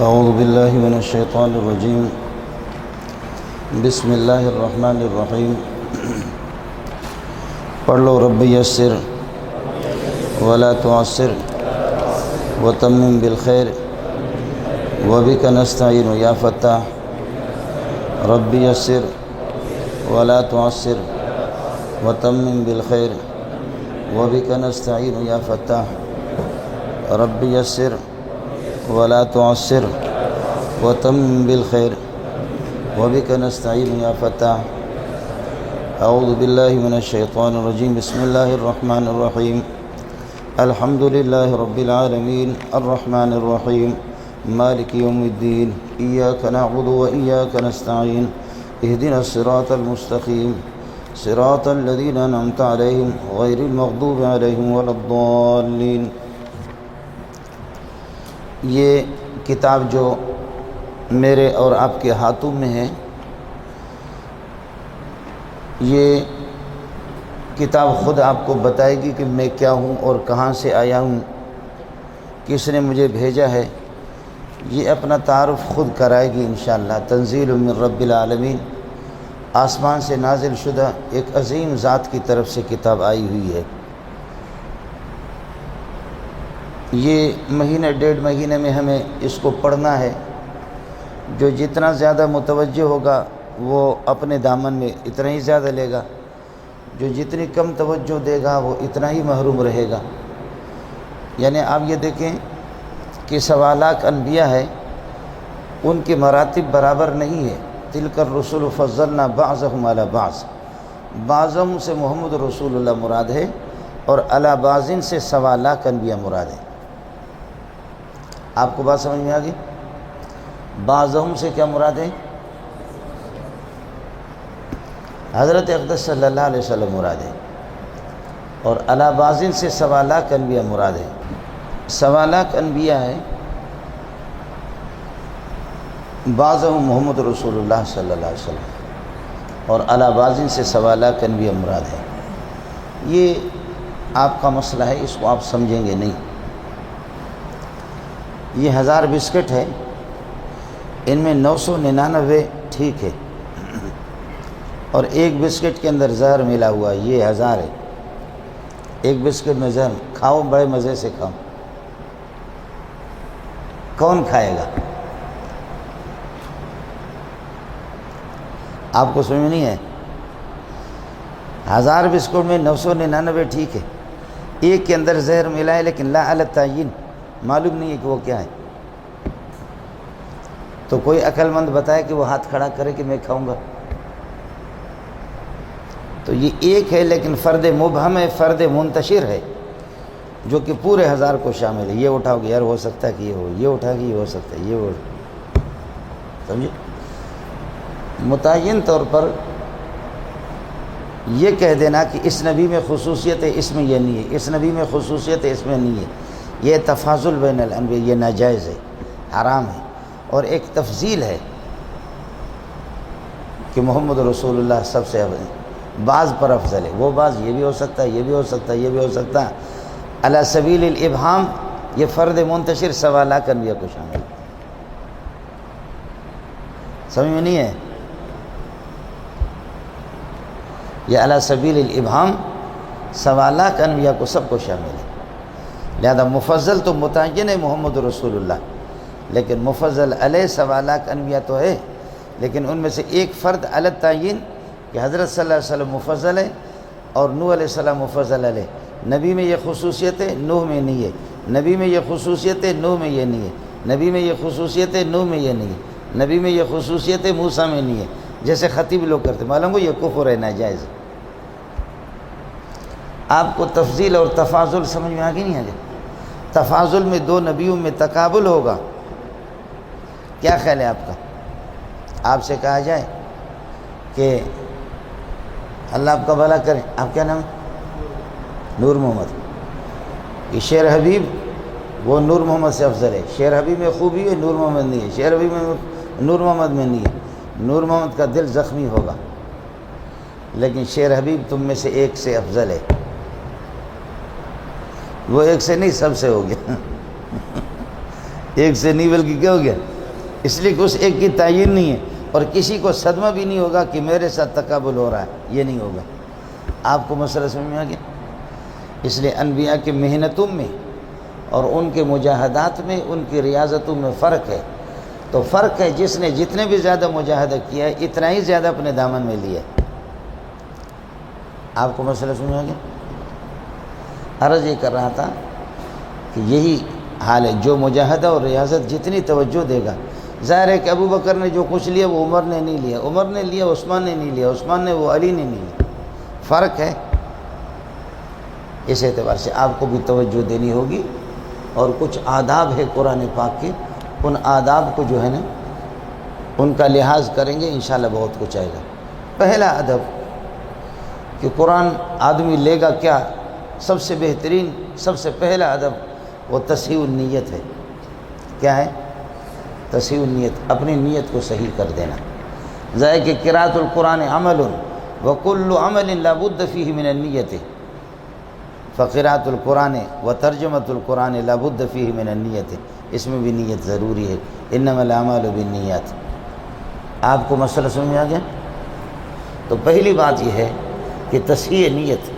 اعوذ باللہ من الشیطان الرجیم بسم اللہ الرحمن الرحیم پڑھ لو رب یسر ولا تعسر وتمم بالخیر وبک نستعین یا فتاح رب یسر ولا تعسر وتمم بالخیر وبک نستعین یا فتاح رب یسر ولا تعسر وتمم بالخیر وبک نستعین یا فتاح اعوذ باللہ من الشیطان الرجیم بسم اللہ الرحمن الرحیم الحمد للہ رب العالمین الرحمن الرحیم مالک یوم الدین ایاک نعبد و ایاک نستعین اہدنا الصراط المستقیم صراط الذین انعمت علیہم غیر المغضوب علیہم ولا الضالین۔ یہ کتاب جو میرے اور آپ کے ہاتھوں میں ہے، یہ کتاب خود آپ کو بتائے گی کہ میں کیا ہوں اور کہاں سے آیا ہوں، کس نے مجھے بھیجا ہے۔ یہ اپنا تعارف خود کرائے گی انشاءاللہ۔ تنزیل من رب العالمین، آسمان سے نازل شدہ ایک عظیم ذات کی طرف سے کتاب آئی ہوئی ہے۔ یہ مہینے ڈیڑھ مہینے میں ہمیں اس کو پڑھنا ہے۔ جو جتنا زیادہ متوجہ ہوگا وہ اپنے دامن میں اتنا ہی زیادہ لے گا، جو جتنی کم توجہ دے گا وہ اتنا ہی محروم رہے گا۔ یعنی آپ یہ دیکھیں کہ 1.25 لاکھ انبیاء ہے، ان کے مراتب برابر نہیں ہے۔ تلک الرسل فضلنا بعضهم علی بعض، بعضهم سے محمد رسول اللہ مراد ہے، اور علی بعض سے 1.25 لاکھ انبیاء مراد ہے۔ آپ کو بات سمجھ میں آ گئی؟ بعضهم سے کیا مراد ہے؟ حضرت اقدس صلی اللہ علیہ وسلم مراد ہے، اور علی بعض سے 1.25 لاکھ انبیاء مراد ہے۔ 1.25 لاکھ انبیاء ہے، بعضهم محمد رسول اللہ صلی اللہ علیہ وسلم، اور علی بعض سے 1.25 لاکھ انبیاء مراد ہے۔ یہ آپ کا مسئلہ ہے، اس کو آپ سمجھیں گے نہیں۔ یہ 1000 بسکٹ ہے، ان میں 999 ٹھیک ہے، اور ایک بسکٹ کے اندر زہر ملا ہوا ہے، یہ 1000 ہے۔ ایک بسکٹ میں زہر، کھاؤ بڑے مزے سے کھاؤ۔ کون کھائے گا؟ آپ کو سمجھ نہیں ہے؟ 1000 بسکٹ میں 999 ٹھیک ہے، ایک کے اندر زہر ملا ہے، لیکن لا علی التعیین، معلوم نہیں ہے کہ وہ کیا ہے۔ تو کوئی عقل مند بتائے کہ وہ ہاتھ کھڑا کرے کہ میں کھاؤں گا۔ تو یہ ایک ہے، لیکن فرد مبہم ہے، فرد منتشر ہے، جو کہ پورے 1000 کو شامل ہے۔ یہ اٹھاؤ گے یار ہو سکتا ہے کہ یہ ہو، یہ اٹھا کہ یہ ہو سکتا ہے، یہ ہو، سمجھے؟ متعین طور پر یہ کہہ دینا کہ اس نبی میں خصوصیت ہے، اس میں یہ نہیں ہے، اس نبی میں خصوصیت ہے، اس میں نہیں ہے، یہ تفاضل بین الانبیاء، یہ ناجائز ہے، حرام ہے۔ اور ایک تفضیل ہے کہ محمد رسول اللہ سب سے بعض پر افضل ہے، وہ بعض یہ بھی ہو سکتا ہے، یہ بھی ہو سکتا ہے، یہ بھی ہو سکتا ہے۔ علی سبیل الابہام، یہ فرد منتشر 1.25 لاکھ انبیاء کو شامل ہے۔ سمجھ میں نہیں ہے؟ یہ علی سبیل الابہام 1.25 لاکھ انبیاء کو سب کو شامل ہے۔ لہذا مفضل تو متعین ہے محمد رسول اللہ، لیکن مفضل علیہ 1.25 لاکھ انبیاء تو ہے، لیکن ان میں سے ایک فرد علی التعیین کہ حضرت صلی اللہ علیہ وسلم مفضل ہے، اور نوح علیہ السلام مفضل علیہ۔ نبی میں یہ خصوصیت ہے، نوح میں نہیں ہے۔ نبی میں یہ خصوصیت ہے، نوح میں یہ نہیں ہے۔ نبی میں یہ خصوصیت ہے، نوح میں یہ نہیں ہے۔ نبی میں یہ خصوصیت ہے، موسیٰ میں نہیں ہے۔ جیسے خطیب لوگ کرتے، معلوم ہو یہ کفر ہے، ناجائز ہے۔ آپ کو تفضیل اور تفاضل سمجھ میں آگے نہیں آ گیا؟ تفاضل میں 2 نبیوں میں تقابل ہوگا، کیا خیال ہے آپ کا؟ آپ سے کہا جائے کہ اللہ آپ کا بھلا کرے، آپ کیا نام ہے؟ نور محمد۔ یہ شیر حبیب وہ نور محمد سے افضل ہے۔ شیر حبیب میں خوبی ہے، نور محمد نہیں ہے۔ شیر حبیب میں نور محمد میں نہیں ہے۔ نور محمد کا دل زخمی ہوگا، لیکن شیر حبیب تم میں سے ایک سے افضل ہے۔ وہ ایک سے نہیں، سب سے ہو گیا۔ ایک سے نہیں بلکہ کیا ہو گیا، اس لیے کہ اس ایک کی تعین نہیں ہے، اور کسی کو صدمہ بھی نہیں ہوگا کہ میرے ساتھ تقابل ہو رہا ہے، یہ نہیں ہوگا۔ آپ کو مسئلہ سمجھ میں آ گیا؟ اس لیے انبیاء کی محنتوں میں اور ان کے مجاہدات میں، ان کی ریاضتوں میں فرق ہے۔ تو فرق ہے، جس نے جتنے بھی زیادہ مجاہدہ کیا ہے اتنا ہی زیادہ اپنے دامن میں لیا ہے۔ آپ کو مسئلہ سمجھ میں آ گیا؟ عرض یہ کر رہا تھا کہ یہی حال ہے، جو مجاہدہ اور ریاضت جتنی توجہ دے گا، ظاہر ہے کہ ابو بکر نے جو کچھ لیا وہ عمر نے نہیں لیا، عمر نے لیا عثمان نے نہیں لیا، عثمان نے وہ علی نے نہیں لیا، فرق ہے۔ اس اعتبار سے آپ کو بھی توجہ دینی ہوگی، اور کچھ آداب ہے قرآن پاک کے، ان آداب کو جو ہے نا ان کا لحاظ کریں گے انشاءاللہ بہت کچھ آئے گا۔ پہلا ادب کہ قرآن آدمی لے گا کیا، سب سے بہترین، سب سے پہلا ادب وہ تصحیح النیت ہے۔ کیا ہے؟ تصحیح النیت، اپنی نیت کو صحیح کر دینا۔ ظاہر کہ قراءۃ القرآن عمل وکل عمل لا بد فیہ من النیت، فقراءۃ القرآن و ترجمۃ القرآن لا بد فیہ من النیت، اس میں بھی نیت ضروری ہے۔ انما الاعمال بالنیات۔ آپ کو مسئلہ سمجھ میں آ گیا؟ تو پہلی بات یہ ہے کہ تصحیح نیت،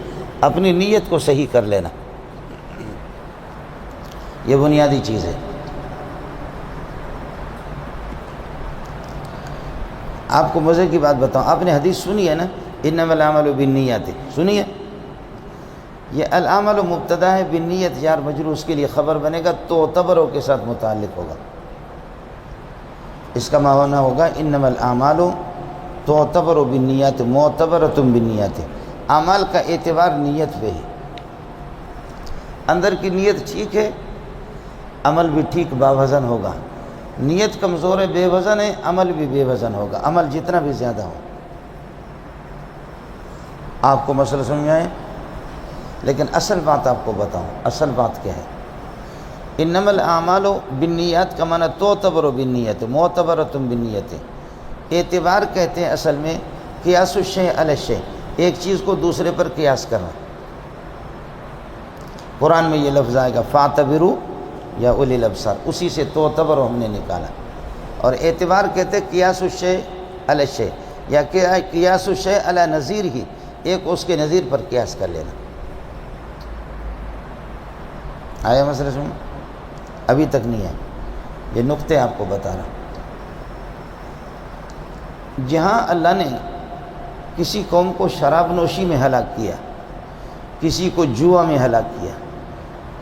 اپنی نیت کو صحیح کر لینا، یہ بنیادی چیز ہے۔ آپ کو مزے کی بات بتاؤں، آپ نے حدیث سنی ہے نا، انما الاعمال بالنیات، سنی ہے؟ یہ الاعمال مبتدا ہے، بالنیت جار مجرور اس کے لیے خبر بنے گا، تعتبر کے ساتھ متعلق ہوگا۔ اس کا معنی ہوگا انما الاعمال تعتبر بالنیات معتبرۃ بالنیات، اعمال کا اعتبار نیت پہ ہے۔ اندر کی نیت ٹھیک ہے، عمل بھی ٹھیک باوزن ہوگا۔ نیت کمزور ہے، بے وزن ہے، عمل بھی بے وزن ہوگا، عمل جتنا بھی زیادہ ہو۔ آپ کو مسئلہ سمجھ میں آئے؟ لیکن اصل بات آپ کو بتاؤں، اصل بات کیا ہے؟ انما الاعمال بالنیات کا معنی تعتبر بالنیت معتبرۃ بالنیت، اعتبار کہتے ہیں اصل میں قیاس الشیء علی الشیء، ایک چیز کو دوسرے پر قیاس کرنا۔ قرآن میں یہ لفظ آئے گا فاعتبروا یا اولی الابصار، اسی سے تعتبر ہم نے نکالا۔ اور اعتبار کہتے ہیں قیاس الشیء علی الشیء، یا قیاس الشیء علی نظیر ہی، ایک اس کے نظیر پر قیاس کر لینا۔ آیا مسئلہ سمجھ؟ ابھی تک نہیں ہے، یہ نقطے آپ کو بتا رہا ہوں۔ جہاں اللہ نے کسی قوم کو شراب نوشی میں ہلاک کیا، کسی کو جوا میں ہلاک کیا،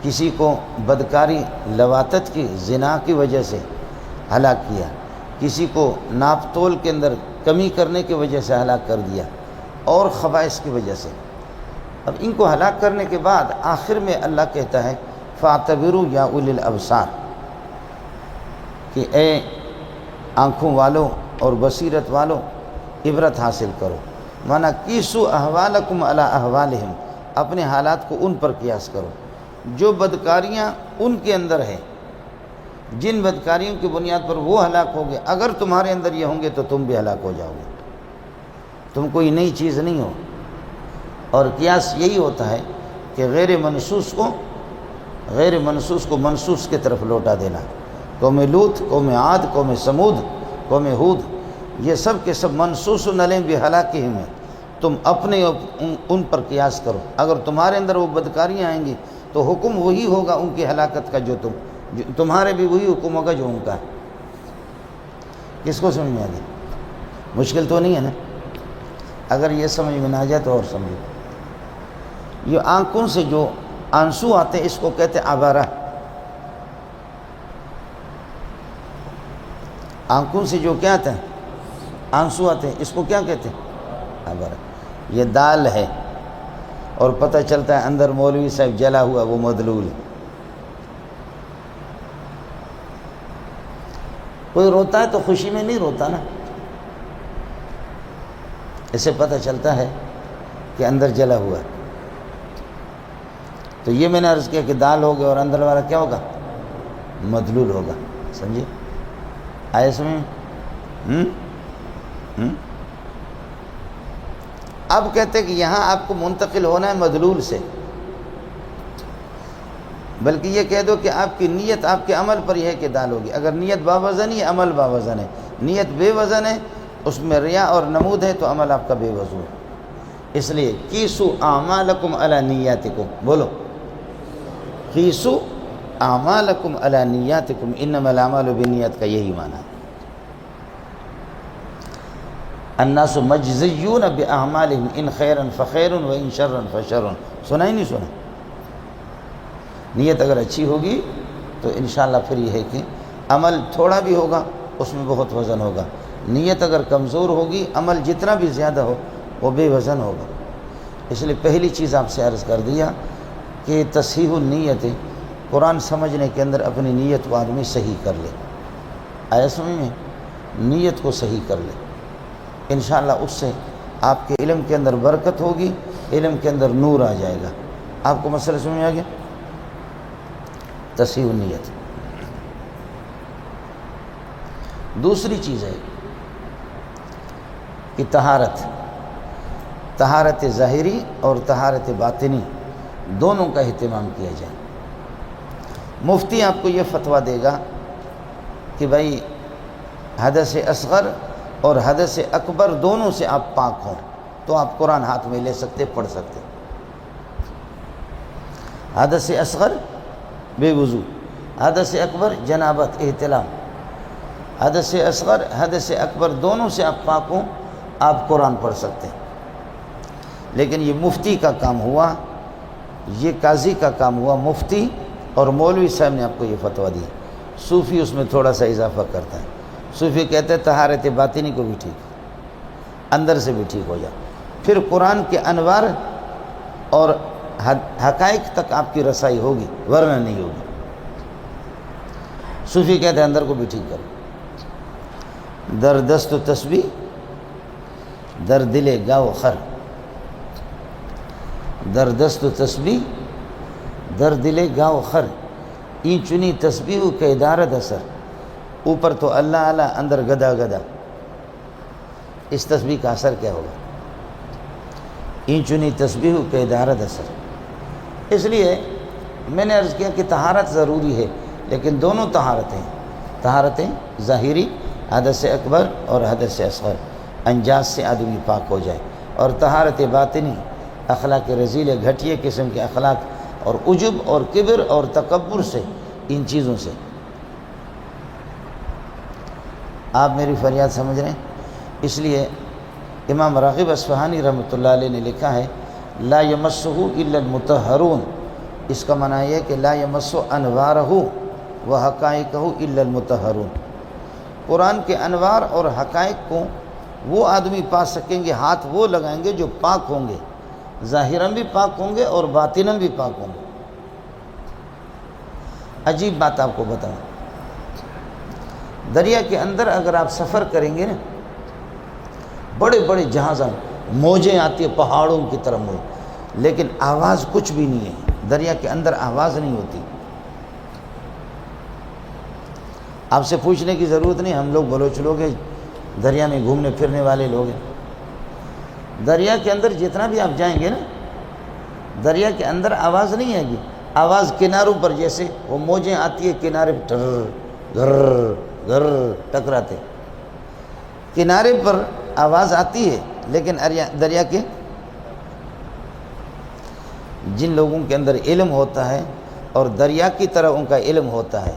کسی کو بدکاری لواطت کی زنا کی وجہ سے ہلاک کیا، کسی کو ناپ تول کے اندر کمی کرنے کی وجہ سے ہلاک کر دیا، اور خبائث کی وجہ سے، اب ان کو ہلاک کرنے کے بعد آخر میں اللہ کہتا ہے فاعتبروا یا اولی الابصار، کہ اے آنکھوں والوں اور بصیرت والوں عبرت حاصل کرو، مانا قیسوا احوالکم علی احوالہم، اپنے حالات کو ان پر قیاس کرو۔ جو بدکاریاں ان کے اندر ہیں، جن بدکاریوں کی بنیاد پر وہ ہلاک ہو گئے، اگر تمہارے اندر یہ ہوں گے تو تم بھی ہلاک ہو جاؤ گے، تم کوئی نئی چیز نہیں ہو۔ اور قیاس یہی ہوتا ہے کہ غیر منصوص کو منصوص کی طرف لوٹا دینا۔ قوم لوط، قوم عاد، قوم سمود، قوم ہود، یہ سب کے سب منصوص نلیں بہلاکہم ہیں، تم اپنے ان پر قیاس کرو۔ اگر تمہارے اندر وہ بدکاریاں آئیں گی تو حکم وہی ہوگا ان کی ہلاکت کا، جو تمہارے بھی وہی حکم ہوگا جو ان کا ہے۔ کس کو سمجھ میں آ گئی؟ مشکل تو نہیں ہے نا؟ اگر یہ سمجھ میں نہ آ جائے تو اور سمجھو۔ یہ آنکھوں سے جو آنسو آتے ہیں اس کو کہتے ہیں عبارہ۔ آنکھوں سے جو کیا آتا ہے؟ آنسو آتے ہیں، اس کو کیا کہتے ہیں؟ عبارہ۔ یہ دال ہے، اور پتہ چلتا ہے اندر مولوی صاحب جلا ہوا، وہ مدلول ہے۔ کوئی روتا ہے تو خوشی میں نہیں روتا نا، اسے پتہ چلتا ہے کہ اندر جلا ہوا ہے۔ تو یہ میں نے عرض کیا کہ دال ہوگا اور اندر والا کیا ہوگا؟ مدلول ہوگا، سمجھے؟ آئے سمجھ؟ اب کہتے ہیں کہ یہاں آپ کو منتقل ہونا ہے مدلول سے۔ بلکہ یہ کہہ دو کہ آپ کی نیت آپ کے عمل پر یہ ہے کہ دال ہوگی۔ اگر نیت باوزن ہے عمل باوزن ہے، نیت بے وزن ہے، اس میں ریا اور نمود ہے، تو عمل آپ کا بے وضو ہے۔ اس لیے قیسوا اعمالکم علی نیاتکم، بولو قیسوا اعمالکم علی نیاتکم انما الاعمال بالنیات کا یہی معنی ہے۔ الناس مجزیون باعمالهم ان خیرا فخیر و ان شرا فشر، سنا ہی نہیں سنا؟ نیت اگر اچھی ہوگی تو انشاءاللہ پھر یہ ہے کہ عمل تھوڑا بھی ہوگا اس میں بہت وزن ہوگا، نیت اگر کمزور ہوگی عمل جتنا بھی زیادہ ہو وہ بے وزن ہوگا۔ اس لیے پہلی چیز آپ سے عرض کر دیا کہ تصحیح النیت، قرآن سمجھنے کے اندر اپنی نیت کو آدمی صحیح کر لے، آیا سمجھ میں؟ نیت کو صحیح کر لے، انشاءاللہ اس سے آپ کے علم کے اندر برکت ہوگی، علم کے اندر نور آ جائے گا۔ آپ کو مسئلہ سمجھ میں آ گیا؟ تصحیح النیت۔ دوسری چیز ہے کہ طہارت ظاہری اور طہارت باطنی دونوں کا اہتمام کیا جائے۔ مفتی آپ کو یہ فتویٰ دے گا کہ بھائی حدث اصغر اور حدث اکبر دونوں سے آپ پاک ہوں تو آپ قرآن ہاتھ میں لے سکتے، پڑھ سکتے۔ حدث اصغر بے وضو، حدث اکبر جنابت احتلام، حدث اصغر حدث اکبر دونوں سے آپ پاک ہوں، آپ قرآن پڑھ سکتے ہیں۔ لیکن یہ مفتی کا کام ہوا، یہ قاضی کا کام ہوا، مفتی اور مولوی صاحب نے آپ کو یہ فتویٰ دی۔ صوفی اس میں تھوڑا سا اضافہ کرتا ہے، صوفی کہتے ہیں طہارت باطنی کو بھی ٹھیک، اندر سے بھی ٹھیک ہو جائے، پھر قرآن کے انوار اور حقائق تک آپ کی رسائی ہوگی، ورنہ نہیں ہوگی۔ صوفی کہتے ہیں اندر کو بھی ٹھیک کرو۔ در دست و تسبیح در دل گاو خر، در دست و تسبیح در دل گاو خر، این چنی تسبیح کے دارد اثر، اوپر تو اللہ اللہ اندر گدا گدا، اس تسبیح کا اثر کیا ہوگا؟ این چنی تسبیح کے دارد اثر۔ اس لیے میں نے عرض کیا کہ طہارت ضروری ہے، لیکن دونوں طہارتیں ظاہری حدث اکبر اور حدث اصغر، انجاز سے آدمی پاک ہو جائے، اور طہارت باطنی اخلاق رذیل گھٹیے قسم کے اخلاق اور عجب اور کبر اور تکبر سے، ان چیزوں سے۔ آپ میری فریاد سمجھ رہے ہیں؟ اس لیے امام راغب اصفہانی رحمۃ اللہ علیہ نے لکھا ہے لا یمسہ الا المطہرون، اس کا معنی یہ ہے کہ لا یمس انوارہ و حقائقہ الا المطہرون، قرآن کے انوار اور حقائق کو وہ آدمی پا سکیں گے، ہاتھ وہ لگائیں گے جو پاک ہوں گے، ظاہراً بھی پاک ہوں گے اور باطناً بھی پاک ہوں گے۔ عجیب بات آپ کو بتاؤں، دریا کے اندر اگر آپ سفر کریں گے نا، بڑے بڑے جہازاں، موجیں آتی ہیں پہاڑوں کی طرح موج، لیکن آواز کچھ بھی نہیں ہے، دریا کے اندر آواز نہیں ہوتی۔ آپ سے پوچھنے کی ضرورت نہیں، ہم لوگ بلوچ لوگ ہیں، دریا میں گھومنے پھرنے والے لوگ ہیں۔ دریا کے اندر جتنا بھی آپ جائیں گے نا، دریا کے اندر آواز نہیں آئے گی، آواز کناروں پر جیسے وہ موجیں آتی ہے کنارے ٹر گھر گھر ٹکراتے، کنارے پر آواز آتی ہے، لیکن دریا کے جن لوگوں کے اندر علم ہوتا ہے اور دریا کی طرح ان کا علم ہوتا ہے،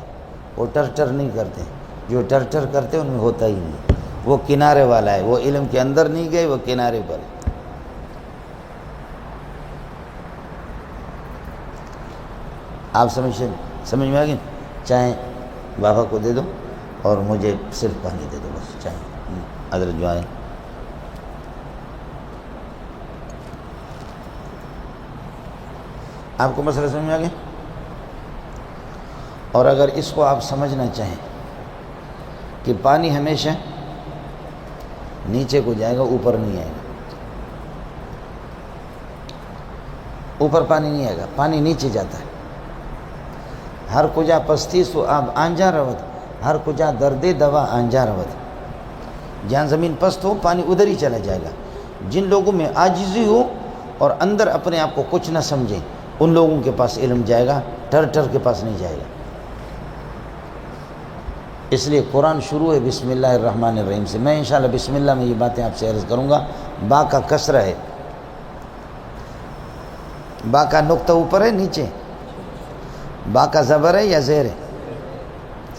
وہ ٹر ٹر نہیں کرتے، جو ٹر ٹر کرتے ان میں ہوتا ہی نہیں، وہ کنارے والا ہے، وہ علم کے اندر نہیں گئے، وہ کنارے پر۔ آپ سمجھ میں آ گئی؟ چاہیں بابا کو دے دو اور مجھے صرف پانی دے دو بس، چاہیں حضرت جو آئے۔ آپ کو مسئلہ سمجھ میں آ گیا؟ اور اگر اس کو آپ سمجھنا چاہیں کہ پانی ہمیشہ نیچے کو جائے گا، اوپر نہیں آئے گا، اوپر پانی نہیں آئے گا، پانی نیچے جاتا ہے۔ ہر کجا پستی سو آب آنجا روت، ہر کجا درد دوا آنجا روت، جہاں زمین پست ہو پانی ادھر ہی چلا جائے گا۔ جن لوگوں میں عاجزی ہو اور اندر اپنے آپ کو کچھ نہ سمجھیں، ان لوگوں کے پاس علم جائے گا، ٹر کے پاس نہیں جائے گا۔ اس لیے قرآن شروع ہے بسم اللہ الرحمن الرحیم سے۔ میں انشاءاللہ بسم اللہ میں یہ باتیں آپ سے عرض کروں گا۔ با کا کسر ہے، با کا نقطہ اوپر ہے نیچے، با کا زبر ہے یا زیر ہے،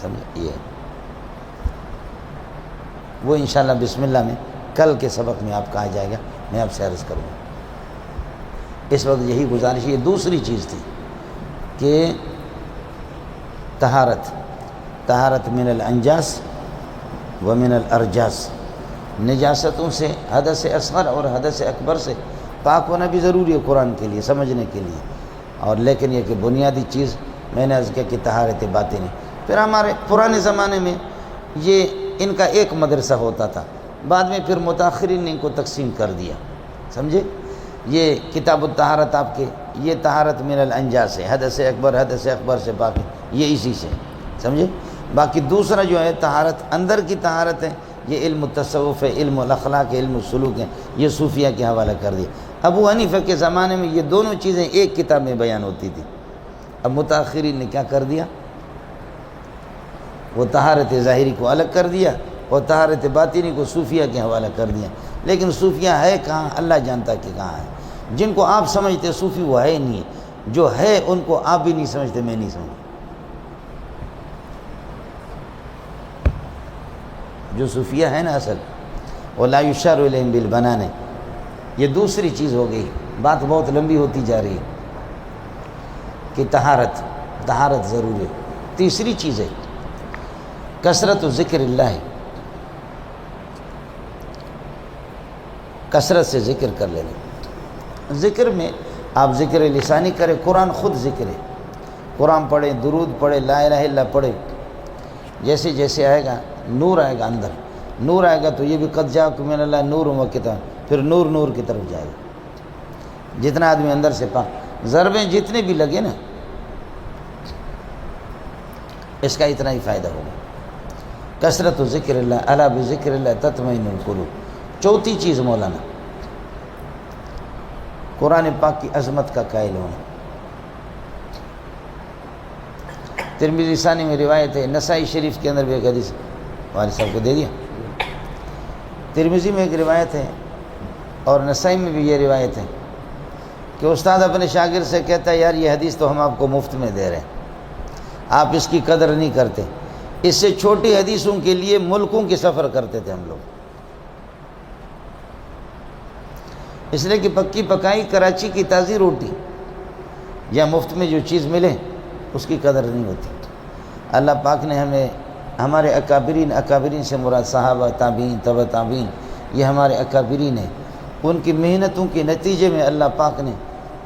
سمجھے؟ یہ وہ انشاءاللہ بسم اللہ میں کل کے سبق میں آپ کا آ جائے گا، میں آپ سے عرض کروں گا۔ اس وقت یہی گزارش۔ یہ دوسری چیز تھی کہ طہارت من الانجاس و من الارجاس، نجاستوں سے، حدث اصغر اور حدث اکبر سے پاک ہونا بھی ضروری ہے قرآن کے لیے، سمجھنے کے لیے۔ اور لیکن یہ کہ بنیادی چیز میں نے عرض کیا کہ طہارت باطنی۔ پھر ہمارے پرانے زمانے میں یہ ان کا ایک مدرسہ ہوتا تھا، بعد میں پھر متاخرین نے ان کو تقسیم کر دیا، سمجھے؟ یہ کتاب الطہارت آپ کے، یہ طہارت من الانجاس ہے، حدث اکبر سے پاک ہے، یہ اسی سے، سمجھے؟ باقی دوسرا جو ہے طہارت اندر کی طہارت ہے، یہ علم التصوف ہے، علم الاخلاق ہے، علم السلوک ہے، یہ صوفیہ کے حوالہ کر دیا۔ ابو حنیفہ کے زمانے میں یہ دونوں چیزیں ایک کتاب میں بیان ہوتی تھی، اب متاخرین نے کیا کر دیا؟ وہ طہارت ظاہری کو الگ کر دیا اور طہارت باطنی کو صوفیہ کے حوالہ کر دیا۔ لیکن صوفیہ ہے کہاں؟ اللہ جانتا کہ کہاں ہے۔ جن کو آپ سمجھتے صوفی وہ ہے نہیں، جو ہے ان کو آپ بھی نہیں سمجھتے، میں نہیں سمجھتا۔ جو صوفیہ ہے نا اصل، وَلَا يُشَارُ إِلَيْهِمْ بِالْبَنَانِ، یہ دوسری چیز ہو گئی، بات بہت لمبی ہوتی جا رہی ہے کہ طہارت ضروری ہے۔ تیسری چیز ہے کثرت ذکر اللہ، کثرت سے ذکر کر لینا۔ ذکر میں آپ ذکر لسانی کریں، قرآن خود ذکر ہے، قرآن پڑھیں، درود پڑھیں، لا الہ الا اللہ پڑھیں۔ جیسے جیسے آئے گا نور آئے گا، اندر نور آئے گا تو یہ بھی قد جاءکم من اللہ نور و کتاب، پھر نور کی طرف جائے گا۔ جتنا آدمی اندر سے پاک، ضربیں جتنے بھی لگے نا، اس کا اتنا ہی فائدہ ہوگا۔ کثرت ذکر اللہ، الا بذکر اللہ تطمئن القلوب۔ چوتھی چیز مولانا، قرآن پاک کی عظمت کا قائل ہونا۔ ترمذی ثانی میں روایت ہے، نسائی شریف کے اندر بھی ایک حدیث، والد صاحب کو دے دیا۔ ترمذی میں ایک روایت ہے اور نسائی میں بھی یہ روایت ہے کہ استاد اپنے شاگرد سے کہتا ہے، یار یہ حدیث تو ہم آپ کو مفت میں دے رہے ہیں، آپ اس کی قدر نہیں کرتے۔ اس سے چھوٹی حدیثوں کے لیے ملکوں کی سفر کرتے تھے ہم لوگ، اس لیے کہ پکی پکائی کراچی کی تازی روٹی یا مفت میں جو چیز ملے اس کی قدر نہیں ہوتی۔ اللہ پاک نے ہمیں، ہمارے اکابرین سے مراد صحابہ، تابعین، تبع تابعین، یہ ہمارے اکابرین ہیں، ان کی محنتوں کے نتیجے میں اللہ پاک نے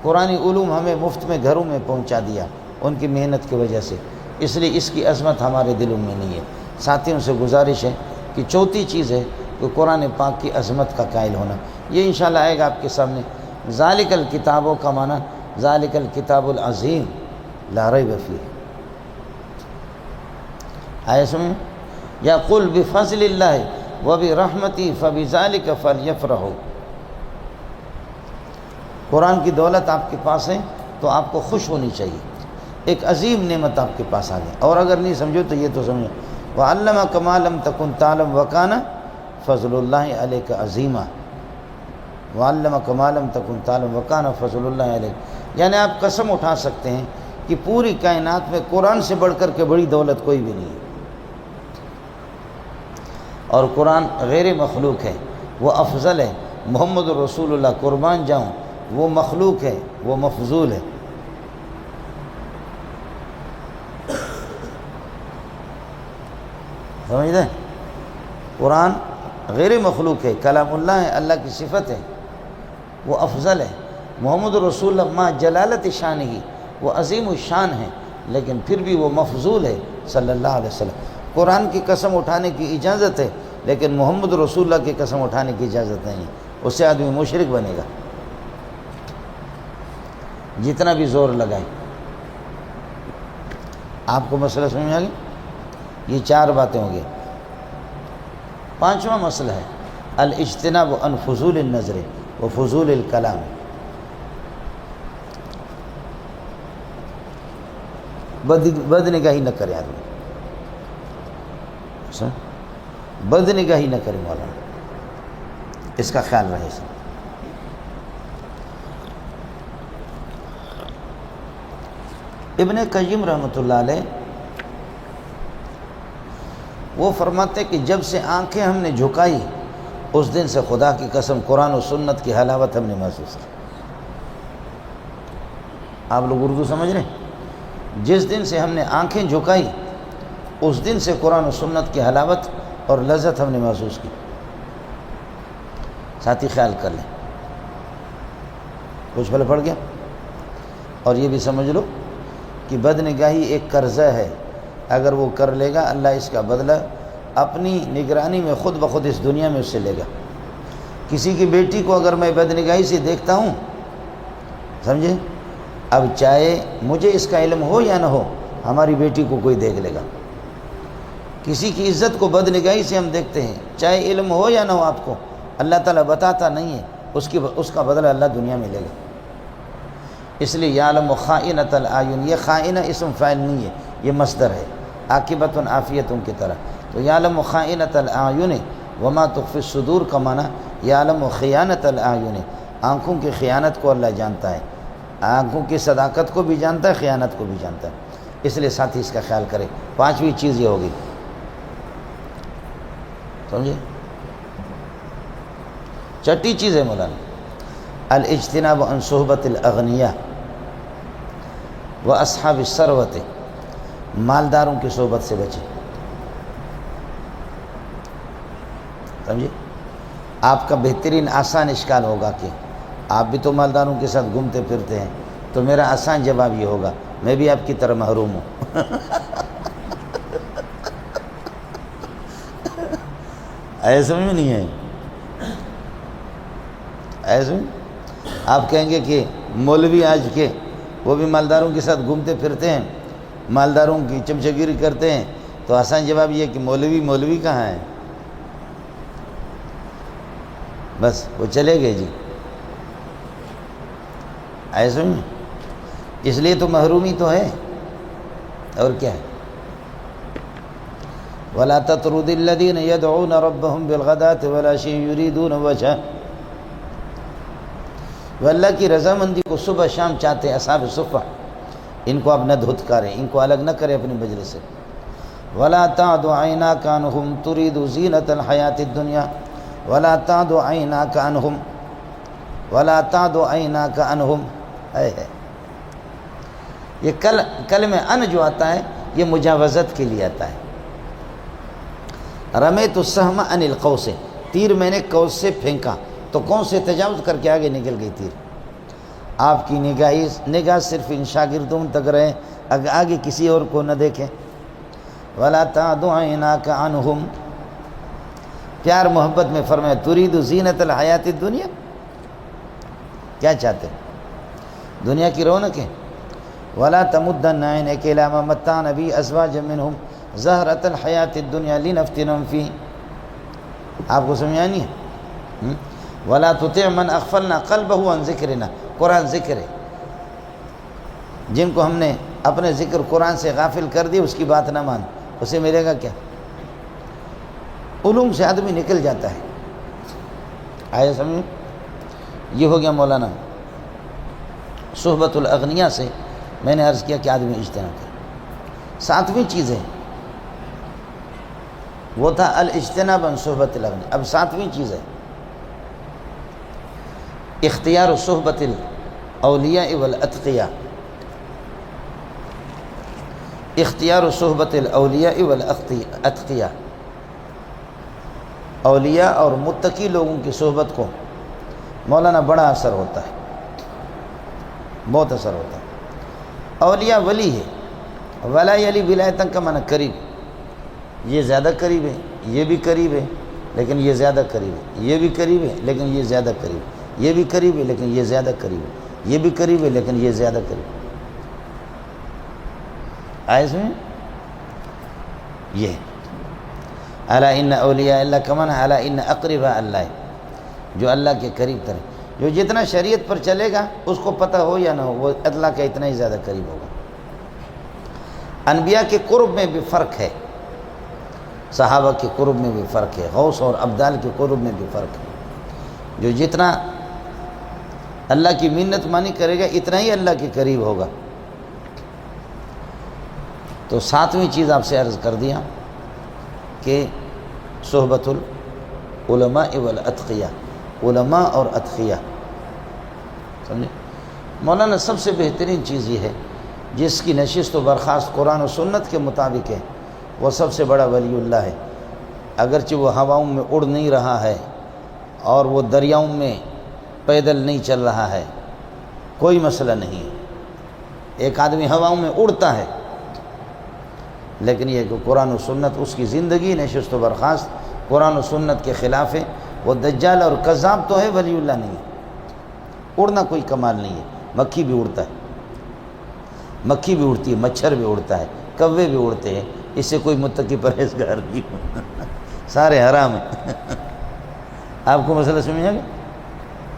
قرآنی علوم ہمیں مفت میں گھروں میں پہنچا دیا، ان کی محنت کی وجہ سے۔ اس لیے اس کی عظمت ہمارے دلوں میں نہیں ہے۔ ساتھیوں سے گزارش ہے کہ چوتھی چیز ہے کہ قرآن پاک کی عظمت کا قائل ہونا۔ یہ انشاءاللہ آئے گا آپ کے سامنے۔ ذالک الکتابوں کا معنی ذالک الکتاب العظیم لا ریب فیہ، آئے سمجھ؟ یا قل بفضل اللہ وبرحمتہ فبذالک فلیفرحوا۔ قرآن کی دولت آپ کے پاس ہے تو آپ کو خوش ہونی چاہیے، ایک عظیم نعمت آپ کے پاس آ گئی۔ اور اگر نہیں سمجھو تو یہ تو سمجھو، وَعَلَّمَكَ مَا لَمْ تَكُنْ تَعْلَمْ وَكَانَ فضل اللہ علیک عظیمہ۔ وَعَلَّمَكَ مَا لَمْ تَكُنْ تَعْلَمْ وَكَانَ فضل اللہ علیک، یعنی آپ قسم اٹھا سکتے ہیں کہ پوری کائنات میں قرآن سے بڑھ کر کے بڑی دولت کوئی بھی نہیں ہے۔ اور قرآن غیر مخلوق ہے، وہ افضل ہے۔ محمد رسول اللہ قربان جاؤں، وہ مخلوق ہے، وہ مفضول ہے۔ سمجھتے ہیں؟ قرآن غیر مخلوق ہے، کلام اللہ ہے، اللہ کی صفت ہے، وہ افضل ہے۔ محمد رسول اللہ ما جلالت شان ہی، وہ عظیم الشان ہے، لیکن پھر بھی وہ مفضول ہے صلی اللہ علیہ وسلم۔ قرآن کی قسم اٹھانے کی اجازت ہے، لیکن محمد رسول اللہ کی قسم اٹھانے کی اجازت نہیں ہے، اس سے آدمی مشرک بنے گا جتنا بھی زور لگائے۔ آپ کو مسئلہ سمجھ آ گیا؟ یہ 4 باتیں ہوں گی۔ 5واں مسئلہ ہے الاجتناب عن فضول النظر و فضول الکلام۔ بد نگاہی نہ کرے آدمی، بد نگاہی نہ کرے مولانا، اس کا خیال رہے سب۔ ابن قیم رحمۃ اللہ علیہ وہ فرماتے کہ جب سے آنکھیں ہم نے جھکائی اس دن سے خدا کی قسم قرآن و سنت کی حلاوت ہم نے محسوس کی۔ آپ لوگ اردو سمجھ رہے ہیں؟ جس دن سے ہم نے آنکھیں جھکائی اس دن سے قرآن و سنت کی حلاوت اور لذت ہم نے محسوس کی۔ ساتھی خیال کر لیں، کچھ پھل پڑ گیا؟ اور یہ بھی سمجھ لو کہ بد نگاہی ایک قرضہ ہے، اگر وہ کر لے گا اللہ اس کا بدلہ اپنی نگرانی میں خود بخود اس دنیا میں اس سے لے گا۔ کسی کی بیٹی کو اگر میں بد نگاہی سے دیکھتا ہوں، سمجھے، اب چاہے مجھے اس کا علم ہو یا نہ ہو، ہماری بیٹی کو کوئی دیکھ لے گا۔ کسی کی عزت کو بد نگاہی سے ہم دیکھتے ہیں، چاہے علم ہو یا نہ ہو آپ کو، اللہ تعالیٰ بتاتا نہیں ہے، اس کا بدلہ اللہ دنیا میں لے گا۔ اس لیے یعلم خائنۃ الاعین، یہ خائنہ اسم فاعل نہیں ہے، یہ مصدر ہے، عاقبۃ عافیۃ کی طرح۔ تو یعلم خائنۃ الاعین وما تخفی الصدور کا معنی یعلم خیانۃ الاعین، آنکھوں کی خیانت کو اللہ جانتا ہے، آنکھوں کی صداقت کو بھی جانتا ہے، خیانت کو بھی جانتا ہے۔ اس لیے ساتھی اس کا خیال کرے۔ پانچویں چیز یہ ہوگی، سمجھے؟ چھٹی چیز ہے مولانا الاجتناب عن صحبت الاغنیاء و اصحاب الثروت، مالداروں کی صحبت سے بچے۔ سمجھے؟ آپ کا بہترین آسان اشکال ہوگا کہ آپ بھی تو مالداروں کے ساتھ گھومتے پھرتے ہیں، تو میرا آسان جواب یہ ہوگا میں بھی آپ کی طرح محروم ہوں۔ ایسے میں نہیں ہے، ایسے میں آپ کہیں گے کہ مولوی آج کے وہ بھی مالداروں کے ساتھ گھومتے پھرتے ہیں، مالداروں کی چمچگیری کرتے ہیں، تو آسان جواب یہ کہ مولوی کہاں ہے؟ بس وہ چلے گئے جی، ایسے میں اس لیے تو محرومی تو ہے، اور کیا ہے؟ وَلَا تَطْرُدِ الَّذِينَ يَدْعُونَ رَبَّهُمْ بِالْغَدَاةِ وَالْعَشِيِّ يُرِيدُونَ وَجْهَهُ، وہ اللہ کی رضامندی کو صبح شام چاہتے ہیں۔ اصحاب صفہ، ان کو آپ نہ دھتکاریں، ان کو الگ نہ کریں اپنی مجلس سے۔ وَلَا تَعْدُ عَيْنَاكَ عَنْهُمْ تُرِيدُ زِينَةَ الْحَيَاةِ الدُّنْيَا وَلَا تَعْدُ عَيْنَاكَ عَنْهُمْ وَلَا تَعْدُ عَيْنَاكَ عَنْهُمْ۔ یہ کلمہ ان جو آتا ہے یہ مجاوزت کے لیے آتا ہے۔ رمیت السہم عن القوس، تیر میں نے قوس سے پھینکا، تو کون سے تجاوز کر کے آگے نکل گئی تیر۔ آپ کی نگاہ صرف ان شاگردوں تک رہے، آگے کسی اور کو نہ دیکھیں۔ وَلَا تَعْدُ عَيْنَاكَ عَنْهُمْ، پیار محبت میں فرمایا تُرِيدُ زِينَةَ الْحَيَاةِ الدُّنْيَا، کیا چاہتے ہیں؟ دنیا کی رونقیں۔ وَلَا تَمُدَّنَّ عَيْنَيْكَ إِلَىٰ مَا مَتَّعْنَا بِهِ أَزْوَاجًا مِّنْهُمْ زَهْرَةَ الْحَيَاةِ الدُّنْيَا لِنَفْتِنَهُمْ فِيهِ، آپ کو سمجھا نہیں ہے؟ وَلَا تُطِعْ مَنْ أَغْفَلْنَا قَلْبَهُ عَنْ ذِكْرِنَا، قرآن ذکر ہے، جن کو ہم نے اپنے ذکر قرآن سے غافل کر دی، اس کی بات نہ مان، اسے ملے گا کیا؟ علوم سے آدمی نکل جاتا ہے۔ آئے سمجھ؟ یہ ہو گیا مولانا صحبت الاغنیاء سے میں نے عرض کیا کہ آدمی اجتناب کرے۔ ساتویں چیز ہے وہ تھا الاجتناب عن صحبت الاغنیاء، اب ساتویں چیز ہے اختیار صحبت الاولیاء والاتقیاء، اختیار صحبت الاولیاء والاتقیاء، اولیاء اور متقی لوگوں کی صحبت کو مولانا بڑا اثر ہوتا ہے، بہت اثر ہوتا ہے۔ اولیاء ولی ہے، ولا یلی ولایتن کا معنی قریب، یہ زیادہ قریب ہے، یہ بھی قریب ہے لیکن یہ زیادہ قریب ہے، یہ بھی قریب ہے لیکن یہ زیادہ قریب ہے، یہ بھی قریب ہے لیکن یہ زیادہ قریب ہے، یہ بھی قریب ہے لیکن یہ زیادہ قریب ہے۔ آئے سمجھ؟ یہ الا ان اولیاء اللہ کا معنی الا ان اقرباء اللہ، جو اللہ کے قریب تر، جو جتنا شریعت پر چلے گا اس کو پتہ ہو یا نہ ہو وہ اللہ کا اتنا ہی زیادہ قریب ہوگا۔ انبیاء کے قرب میں بھی فرق ہے، صحابہ کے قرب میں بھی فرق ہے، غوث اور ابدال کے قرب میں بھی فرق ہے۔ جو جتنا اللہ کی منت مانی کرے گا اتنا ہی اللہ کے قریب ہوگا۔ تو ساتویں چیز آپ سے عرض کر دیا کہ صحبت العلماء والاتقیاء، علماء اور اتقیاء، سمجھے؟ مولانا سب سے بہترین چیز یہ ہے جس کی نشست و برخاست قرآن و سنت کے مطابق ہے، وہ سب سے بڑا ولی اللہ ہے۔ اگرچہ وہ ہواؤں میں اڑ نہیں رہا ہے اور وہ دریاؤں میں پیدل نہیں چل رہا ہے، کوئی مسئلہ نہیں ہے۔ ایک آدمی ہواؤں میں اڑتا ہے، لیکن یہ کہ قرآن و سنت اس کی زندگی نشست و برخاست قرآن و سنت کے خلاف ہے، وہ دجال اور کذاب تو ہے، ولی اللہ نہیں ہے۔ اڑنا کوئی کمال نہیں ہے، مکھی بھی اڑتا ہے، مکھی بھی اڑتی ہے، مچھر بھی اڑتا ہے، کوے بھی اڑتے ہیں، اس سے کوئی متقی پرہیزگار نہیں، سارے حرام ہیں۔ آپ کو مسئلہ سمجھا گا؟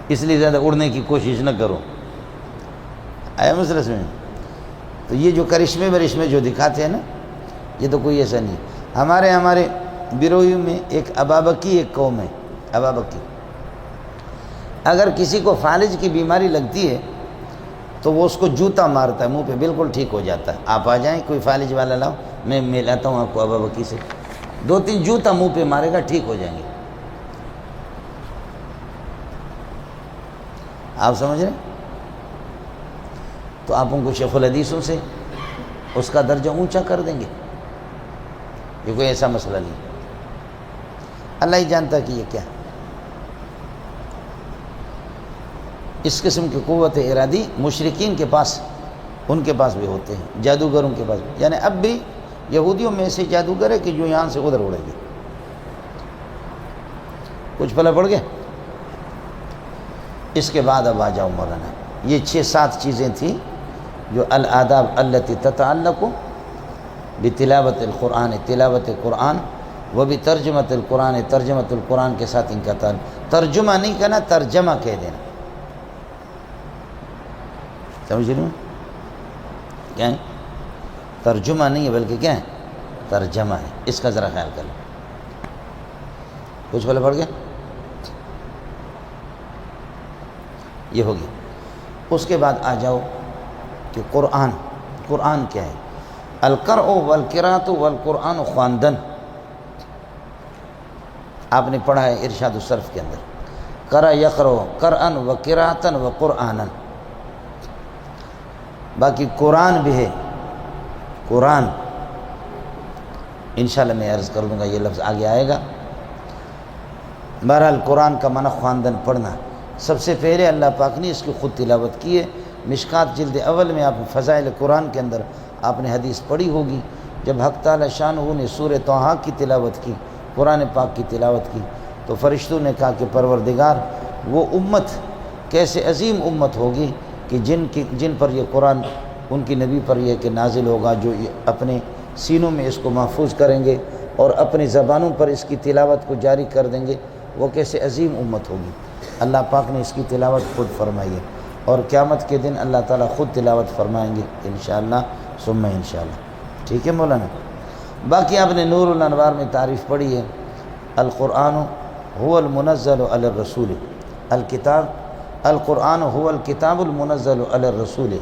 اس لیے زیادہ اڑنے کی کوشش نہ کرو، آیا مسئلہ سمجھ؟ تو یہ جو کرشمے جو دکھاتے ہیں نا، یہ تو کوئی ایسا نہیں۔ ہمارے برویوں میں ایک ابابکی ایک قوم ہے، ابابکی۔ اگر کسی کو فالج کی بیماری لگتی ہے تو وہ اس کو جوتا مارتا ہے منہ پہ، بالکل ٹھیک ہو جاتا ہے۔ آپ آ جائیں، کوئی فالج والا لاؤ، میں ملاتا ہوں آپ کو ابابکی سے، 2-3 جوتا منہ پہ مارے گا، ٹھیک ہو جائیں گے۔ آپ سمجھ رہے ہیں؟ تو آپ ان کو شیخ الحدیثوں سے اس کا درجہ اونچا کر دیں گے، یہ کوئی ایسا مسئلہ نہیں۔ اللہ ہی جانتا کہ یہ کیا ہے۔ اس قسم کی قوت ارادی مشرکین کے پاس، ان کے پاس بھی ہوتے ہیں، جادوگروں کے پاس بھی۔ یعنی اب بھی یہودیوں میں ایسے جادوگر ہے کہ جو یہاں سے ادھر اڑے گے۔ کچھ پلہ پڑ گئے؟ اس کے بعد اب آ جاؤ مولانا، یہ 6-7 چیزیں تھیں جو الآداب التی تتعلق بتلاوت القرآن، تلاوت قرآن، وہ بھی ترجمت القرآن، ترجمت القرآن کے ساتھ ان کا تعلق۔ ترجمہ نہیں کہنا، ترجمہ کہہ دینا، سمجھ رہے ہو کیا ہے؟ ترجمہ نہیں ہے بلکہ کیا ہے؟ ترجمہ ہے۔ اس کا ذرا خیال کر لو۔ کچھ پہلے پڑھ گیا؟ یہ ہوگی۔ اس کے بعد آ جاؤ کہ قرآن کیا ہے؟ القرء والقراءۃ والقرآن خواندن، آپ نے پڑھا ہے ارشاد الصرف کے اندر، قرأ یقرأ قرآن و قراءۃ و قرآنا۔ باقی قرآن بھی ہے، قرآن انشاءاللہ میں عرض کر دوں گا، یہ لفظ آگے آئے گا۔ بہرحال قرآن کا معنی خواندن، پڑھنا۔ سب سے پہلے اللہ پاک نے اس کی خود تلاوت کی ہے۔ مشکات جلد اول میں آپ فضائل قرآن کے اندر آپ نے حدیث پڑھی ہوگی، جب حق تعالی شانہ نے سورہ طٰہٰ کی تلاوت کی، قرآن پاک کی تلاوت کی، تو فرشتوں نے کہا کہ پروردگار، وہ امت کیسے عظیم امت ہوگی کہ جن پر یہ قرآن، ان کی نبی پر یہ کہ نازل ہوگا، جو اپنے سینوں میں اس کو محفوظ کریں گے اور اپنی زبانوں پر اس کی تلاوت کو جاری کر دیں گے، وہ کیسے عظیم امت ہوگی۔ اللہ پاک نے اس کی تلاوت خود فرمائی ہے، اور قیامت کے دن اللہ تعالیٰ خود تلاوت فرمائیں گے انشاءاللہ ثم انشاءاللہ۔ ٹھیک ہے مولانا؟ باقی آپ نے نور الانوار میں تعریف پڑھی ہے، القرآن هو المنزل علی الرسول، القرآن هو الکتاب المنزل علی الرسول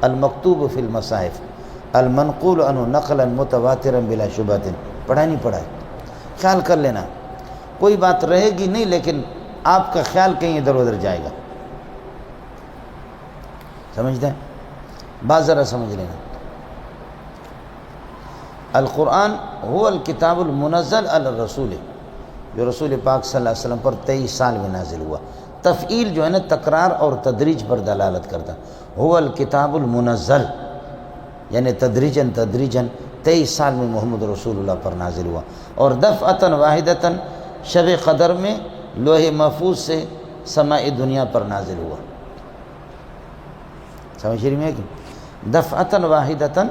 المکتوب فی المصاحف المنقول عنہ نقلا متواترا بلا شبہۃ۔ پڑھا نہیں پڑھا ہے؟ خیال کر لینا، کوئی بات رہے گی نہیں، لیکن آپ کا خیال کہیں ادھر ادھر جائے گا، سمجھتے ہیں؟ بات ذرا سمجھ لینا۔ القرآن هو الکتاب المنزل علی الرسول، جو رسول پاک صلی اللہ علیہ وسلم پر 23 سال میں نازل ہوا۔ تفعیل جو ہے نا، تکرار اور تدریج پر دلالت کرتا۔ هو الکتاب المنزل یعنی تدریجاً 23 سال میں محمد رسول اللہ پر نازل ہوا، اور دفعتاً واحدتاً شب قدر میں لوح محفوظ سے سماء دنیا پر نازل ہوا۔ سمجھ رہی میں کہ دفعتاً واحدتاً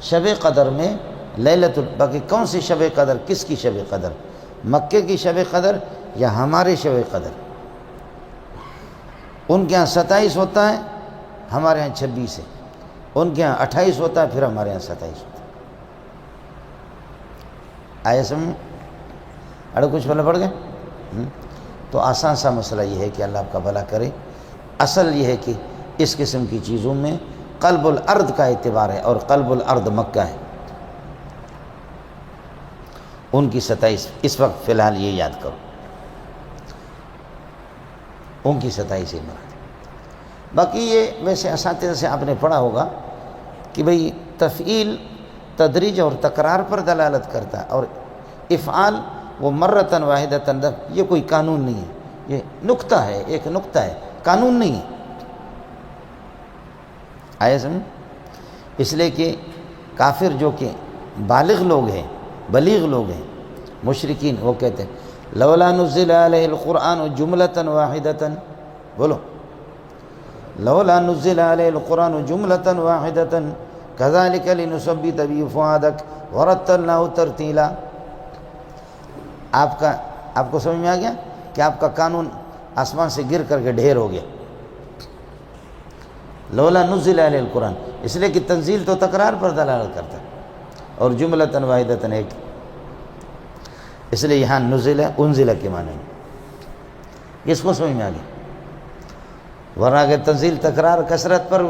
شب قدر میں لیلۃ باقی کون سی شب قدر؟ کس کی شب قدر؟ مکے کی شب قدر یا ہمارے شب قدر؟ ان کے ہاں 27 ہوتا ہے، ہمارے ہاں 26 ہے۔ ان کے ہاں 28 ہوتا ہے، پھر ہمارے ہاں 27 ہوتا ہے۔ آئے سمجھ؟ اڑے کچھ بلا پڑ گئے؟ تو آسان سا مسئلہ یہ ہے کہ اللہ آپ کا بھلا کرے۔ اصل یہ ہے کہ اس قسم کی چیزوں میں قلب الارض کا اعتبار ہے، اور قلب الارض مکہ ہے۔ ان کی 27 اس وقت فی الحال یہ یاد کرو، ان کی 27 ہی مراد۔ باقی یہ ویسے اساتذہ سے آپ نے پڑھا ہوگا کہ بھئی تفعیل تدریج اور تکرار پر دلالت کرتا ہے، اور افعال وہ مرتن واحدتن، یہ کوئی قانون نہیں ہے، یہ نقطہ ہے، ایک نقطہ ہے، قانون نہیں ہے۔ آئے سمجھ؟ اس لیے کہ کافر جو کہ بالغ لوگ ہیں، بلیغ لوگ ہیں، مشرکین، وہ کہتے ہیں لولا نزل علیہ القرآن جملۃ واحدۃ، بولو لولا نزل علیہ القرآن جملۃ واحدۃ کذالک لنثبت بہ فؤادک ورتلناہ ترتیلا۔ آپ کو سمجھ میں آ گیا کہ آپ کا قانون آسمان سے گر کر کے ڈھیر ہو گیا۔ لولا نزل علیہ القرآن، اس لیے کہ تنزیل تو تکرار پر دلالت کرتا ہے، اور جملۃ واحدۃ ایک، اس لیے یہاں نزل انزل کے معنی میں۔ اس کو سمجھ میں آ گیا؟ ورنہ کہ تنزیل تکرار کثرت پر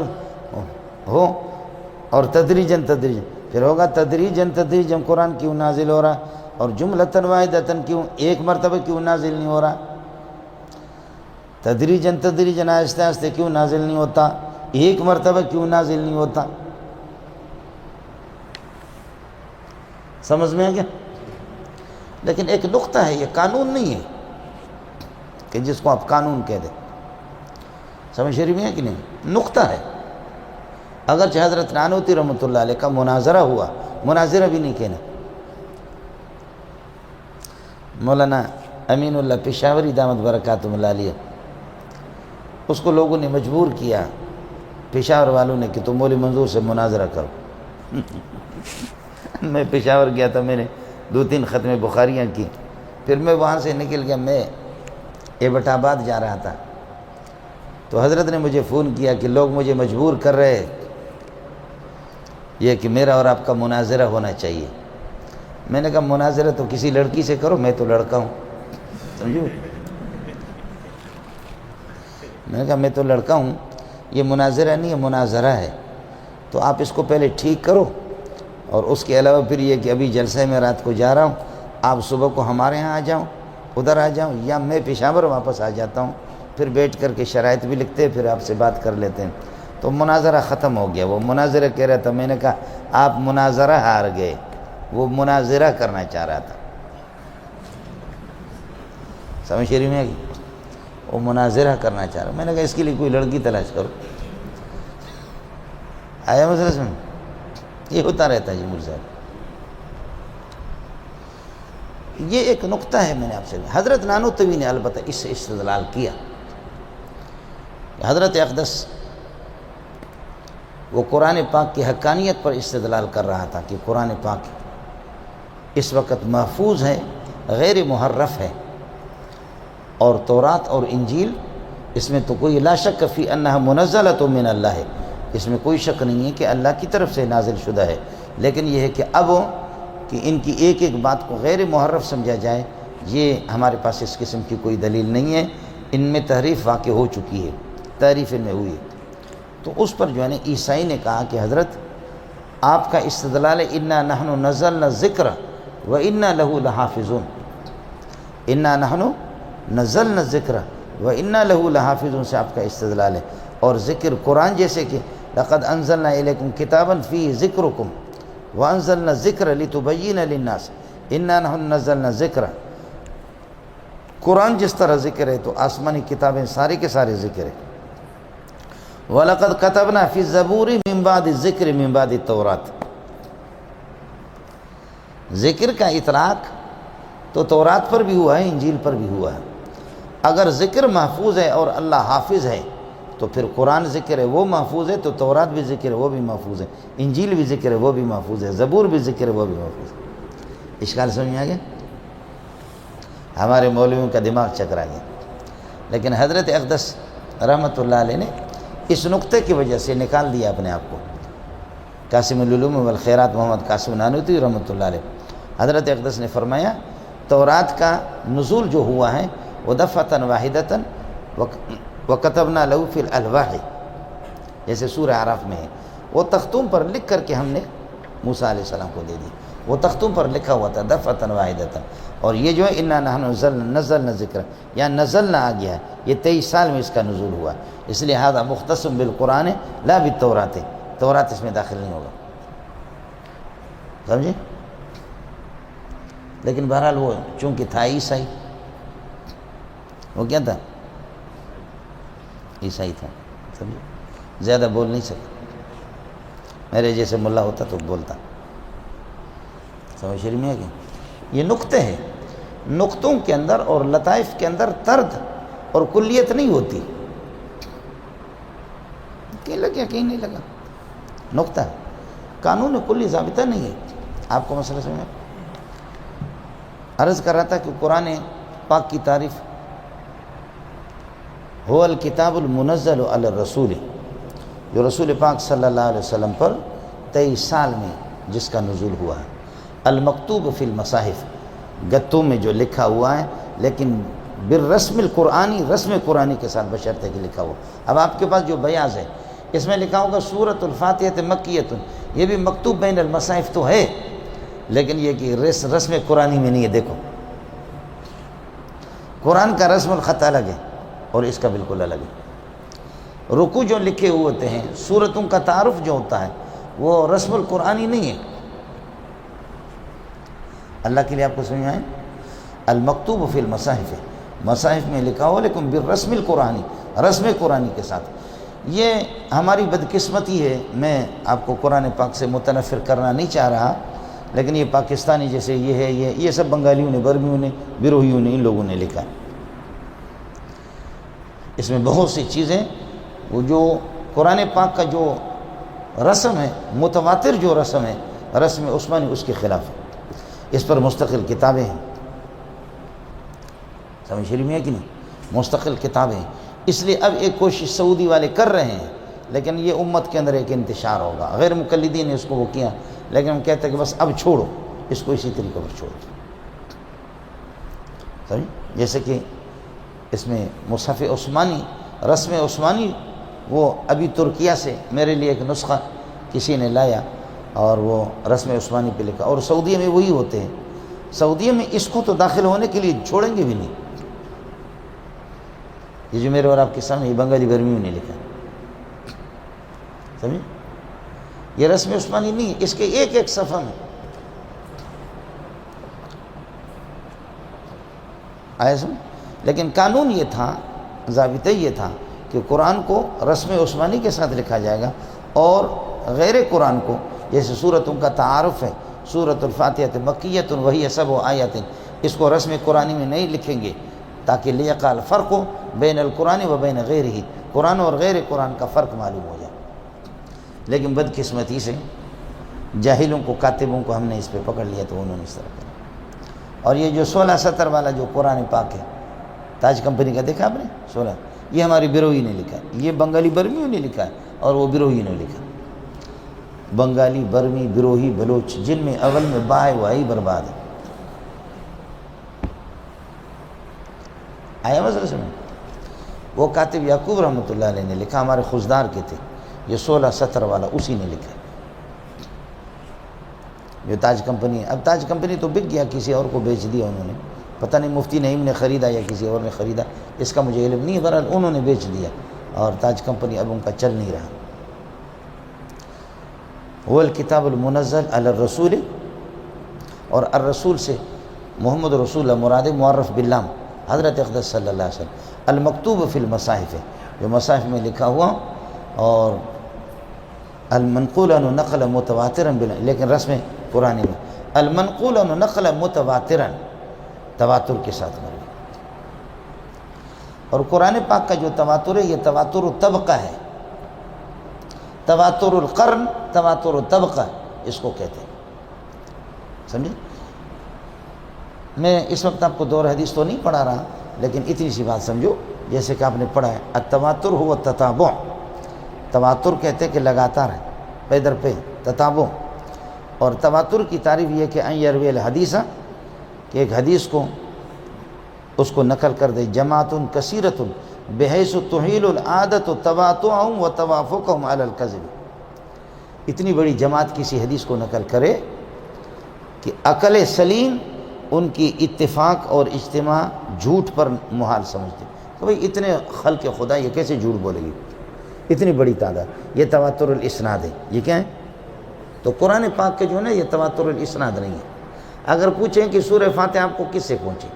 ہو اور تدریجاً پھر ہوگا تدریجاً قرآن کیوں نازل ہو رہا، اور جملۃ واحدۃ کیوں ایک مرتبہ کیوں نازل نہیں ہو رہا، تدریجاً آہستہ آہستہ کیوں نازل نہیں ہوتا، ایک مرتبہ کیوں نازل نہیں ہوتا۔ سمجھ میں آ گیا؟ لیکن ایک نقطہ ہے، یہ قانون نہیں ہے کہ جس کو آپ قانون کہہ دیں۔ سمجھ شریف میں ہے کہ نہیں؟ نقطہ ہے۔ اگرچہ حضرت نانوتی رحمۃ اللہ علیہ کا مناظرہ ہوا، مناظرہ بھی نہیں کہنا۔ مولانا امین اللہ پشاوری دامت برکاتہ اللہ علیہ، اس کو لوگوں نے مجبور کیا، پشاور والوں نے، کہ تم مولوی منظور سے مناظرہ کرو۔ میں پشاور گیا تھا، میں نے 2-3 ختم بخاریاں کی، پھر میں وہاں سے نکل گیا، میں ایبٹ آباد جا رہا تھا، تو حضرت نے مجھے فون کیا کہ لوگ مجھے مجبور کر رہے یہ کہ میرا اور آپ کا مناظرہ ہونا چاہیے۔ میں نے کہا مناظرہ تو کسی لڑکی سے کرو، میں تو لڑکا ہوں، سمجھو۔ میں نے کہا میں تو لڑکا ہوں، یہ مناظرہ نہیں ہے، مناظرہ ہے، تو آپ اس کو پہلے ٹھیک کرو، اور اس کے علاوہ پھر یہ کہ ابھی جلسے میں رات کو جا رہا ہوں، آپ صبح کو ہمارے ہاں آ جاؤں، ادھر آ جاؤں، یا میں پشاور واپس آ جاتا ہوں، پھر بیٹھ کر کے شرائط بھی لکھتے ہیں، پھر آپ سے بات کر لیتے ہیں۔ تو مناظرہ ختم ہو گیا۔ وہ مناظرہ کہہ رہا تھا، میں نے کہا آپ مناظرہ ہار گئے، وہ مناظرہ کرنا چاہ رہا تھا۔ سمجھ شریف میں آ گئی؟ وہ مناظرہ کرنا چاہ رہا، میں نے کہا اس کے لیے کوئی لڑکی تلاش کرو۔ آیا مسئلہ سمجھ؟ یہ ہوتا رہتا ہے جی مول صاحب۔ یہ ایک نقطہ ہے، میں نے آپ سے حضرت نانوتوی نے البتہ اس سے استدلال کیا۔ حضرت اقدس وہ قرآن پاک کی حقانیت پر استدلال کر رہا تھا کہ قرآن پاک اس وقت محفوظ ہے، غیر محرف ہے، اور تورات اور انجیل اس میں تو کوئی لا شک فی انہا منزلۃ من اللہ ہے، اس میں کوئی شک نہیں ہے کہ اللہ کی طرف سے نازل شدہ ہے، لیکن یہ ہے کہ اب کہ ان کی ایک ایک بات کو غیر محرف سمجھا جائے، یہ ہمارے پاس اس قسم کی کوئی دلیل نہیں ہے۔ ان میں تحریف واقع ہو چکی ہے، تحریف ان میں ہوئی ہے۔ تو اس پر جو ہے نا عیسائی نے کہا کہ حضرت آپ کا استدلال انا نحن نزلنا الذکر و انا لہ لحافظون، انا نحن نزلنا الذکر و انا لہ لحافظون سے آپ کا استدلال ہے، اور ذکر قرآن جیسے کہ لقد انزلنا الیکم کتابا فیہ ذکرکم وانزلنا الذکر لتبین للناس انا نحن نزلنا الذکر، قرآن جس طرح ذکر ہے تو آسمانی کتابیں سارے کے سارے ذکر ہے۔ وَلَقَدْ كَتَبْنَا فِي الزَّبُورِ مِن بَعْدِ الذِّكْرِ مِن بَعْدِ التَّوْرَاتِ، ذکر کا اطلاق تو تورات پر بھی ہوا ہے، انجیل پر بھی ہوا ہے۔ اگر ذکر محفوظ ہے اور اللہ حافظ ہے تو پھر قرآن ذکر ہے وہ محفوظ ہے، تو تورات بھی ذکر ہے وہ بھی محفوظ ہے، انجیل بھی ذکر ہے وہ بھی محفوظ ہے، زبور بھی ذکر ہے وہ بھی محفوظ ہے۔ اشکال سمجھ میں آ گیا؟ ہمارے مولویوں کا دماغ چکرا گیا، لیکن حضرت اقدس رحمۃ اللہ علیہ نے اس نقطے کی وجہ سے نکال دیا اپنے آپ کو، قاسم العلوم والخیرات محمد قاسم نانوتوی رحمۃ اللہ علیہ، حضرت اقدس نے فرمایا تورات کا نزول جو ہوا ہے وہ دفعۃ واحدۃ وکتبنا لہ فی الالواح، جیسے سورہ اعراف میں ہے، وہ تختوں پر لکھ کر کے ہم نے موسیٰ علیہ السلام کو دے دی، وہ تختوں پر لکھا ہوا تھا دفعۃ واحدۃ۔ اور یہ جو ہے انا نحن نزلنا ذکر، یا نزلنا آ گیا ہے، یہ 23 سال میں اس کا نزول ہوا، اس لیے ہذا مختص بالقرآن لا بالتورات، تورات اس میں داخل نہیں ہوگا، سمجھے؟ لیکن بہرحال وہ چونکہ تھا عیسائی، وہ کیا تھا؟ عیسائی تھا، سمجھے؟ زیادہ بول نہیں سکتا، میرے جیسے ملا ہوتا تو بولتا، سمجھ شریف میں ہے کہ یہ نقطے ہیں، نقطوں کے اندر اور لطائف کے اندر طرد اور کلیت نہیں ہوتی، کہیں لگا کہیں نہیں لگا، نقطہ ہے، قانون کلی ضابطہ نہیں ہے۔ آپ کو مسئلہ سمجھ میں عرض کر رہا تھا کہ قرآن پاک کی تعریف هو الکتاب المنزل علی الرسول، جو رسول پاک صلی اللہ علیہ وسلم پر 23 سال میں جس کا نزول ہوا ہے، المکتوب فی المصاحف، گتوں میں جو لکھا ہوا ہے، لیکن بالرسم القرآنی، رسم قرآنی کے ساتھ بشرطے کہ لکھا ہوا۔ اب آپ کے پاس جو بیاض ہے اس میں لکھا ہوگا سورۃ الفاتحہ مکیۃ، یہ بھی مکتوب بین المصاحف تو ہے، لیکن یہ کہ رسم قرآنی میں نہیں ہے۔ دیکھو قرآن کا رسم الخط الگ ہے اور اس کا بالکل الگ ہے، رکوع جو لکھے ہوئے ہوتے ہیں، سورتوں کا تعارف جو ہوتا ہے وہ رسم القرآنی نہیں ہے۔ اللہ کے لیے آپ کو سمجھ آئے، المکتوب فی المصاحف، مصاحف میں لکھا ہو لیکن بالرسم القرآنی، رسم قرآنی کے ساتھ۔ یہ ہماری بدقسمتی ہے، میں آپ کو قرآن پاک سے متنفر کرنا نہیں چاہ رہا، لیکن یہ پاکستانی جیسے یہ ہے، یہ سب بنگالیوں نے، برمیوں نے، بیروہیوں نے، ان لوگوں نے لکھا ہے۔ اس میں بہت سی چیزیں، وہ جو قرآن پاک کا جو رسم ہے، متواتر جو رسم ہے، رسم عثمانی، اس کے خلاف ہے، اس پر مستقل کتابیں ہیں، سمجھ شریف میں ہے کہ نہیں؟ مستقل کتابیں ہیں۔ اس لیے اب ایک کوشش سعودی والے کر رہے ہیں، لیکن یہ امت کے اندر ایک انتشار ہوگا، غیر مقلدین نے اس کو وہ کیا، لیکن ہم کہتے ہیں کہ بس اب چھوڑو اس کو، اسی طریقے پر چھوڑو، سمجھ؟ جیسے کہ اس میں مصحف عثمانی، رسم عثمانی، وہ ابھی ترکیہ سے میرے لیے ایک نسخہ کسی نے لایا اور وہ رسم عثمانی پہ لکھا، اور سعودیہ میں وہی ہوتے ہیں، سعودیہ میں اس کو تو داخل ہونے کے لیے چھوڑیں گے بھی نہیں۔ یہ جو میرے اور آپ کے سامنے یہ بنگالی برمیوں نے لکھا، سمجھے؟ یہ رسم عثمانی نہیں ہے، اس کے ایک ایک صفحہ میں آیا سمجھ؟ لیکن قانون یہ تھا، ضابطہ یہ تھا کہ قرآن کو رسم عثمانی کے ساتھ لکھا جائے گا، اور غیر قرآن کو، جیسے سورتوں کا تعارف ہے، سورۃ الفاتحہ مکیۃ وہی سبع آیات، اس کو رسم قرآنی میں نہیں لکھیں گے تاکہ لیقع الفرق بین القرآن و بین غیرہ، قرآن اور غیر قرآن کا فرق معلوم ہو جائے۔ لیکن بدقسمتی سے جاہلوں کو، کاتبوں کو ہم نے اس پہ پکڑ لیا تو انہوں نے اس طرح کیا۔ اور یہ جو 16 سطر والا جو قرآن پاک ہے، تاج کمپنی کا دیکھا آپ نے 16، یہ ہماری بیروہی نے لکھا ہے، یہ بنگالی برمیوں نے لکھا ہے، اور وہ بیروہی نے لکھا۔ بنگالی، برمی، بیروہی، بلوچ، جن میں اول میں با ہے وہی برباد ہے۔ آیا مسئلہ سمجھ؟ وہ کاتب یعقوب رحمۃ اللہ علیہ نے لکھا، ہمارے خزدار کے تھے، یہ 16 سطر والا اسی نے لکھا ہے، جو تاج کمپنی ہے۔ اب تاج کمپنی تو بک گیا، کسی اور کو بیچ دیا انہوں نے، پتہ نہیں مفتی نعیم نے خریدا یا کسی اور نے خریدا، اس کا مجھے علم نہیں ہے، بہرحال انہوں نے بیچ دیا، اور تاج کمپنی اب ان کا چل نہیں رہا۔ وہ الکتاب المنزل علی الرسول، اور الرسول سے محمد رسول اللہ مراد معرف باللام حضرت اقدس صلی اللہ علیہ وسلم، المکتوب فی المصاحف، جو مصاحف میں لکھا ہوا، اور المنقول عنہ نقل متواترا، لیکن رسم قرآنی میں المنقول عنہ نقل متواترا، تواتر کے ساتھ مروی۔ اور قرآن پاک کا جو تواتر ہے، یہ تواتر الطبقہ ہے، تواتر القرن، تواتر الطبقہ اس کو کہتے ہیں، سمجھے؟ میں اس وقت آپ کو دور حدیث تو نہیں پڑھا رہا، لیکن اتنی سی بات سمجھو، جیسے کہ آپ نے پڑھا ہے التواتر هو التتابع، تواتر کہتے ہیں کہ لگاتار ہے، پیدر پہ تتابع. اور تواتر کی تعریف یہ کہ ان یروی الحدیث، کہ ایک حدیث کو اس کو نقل کر دے جماعت کثیرۃ بحیث تحیل العادت تواتعهم وتوافقهم علی الکذب. اتنی بڑی جماعت کسی حدیث کو نقل کرے کہ عقل سلیم ان کی اتفاق اور اجتماع جھوٹ پر محال سمجھتے. تو بھئی اتنے خلق خدا یہ کیسے جھوٹ بولے گی، اتنی بڑی تعداد. یہ تواتر الاسناد ہے. یہ کیا ہے؟ تو قرآن پاک کے جو ہے نا یہ تواتر الاسناد نہیں ہے. اگر پوچھیں کہ سورہ فاتحہ آپ کو کس سے پہنچی،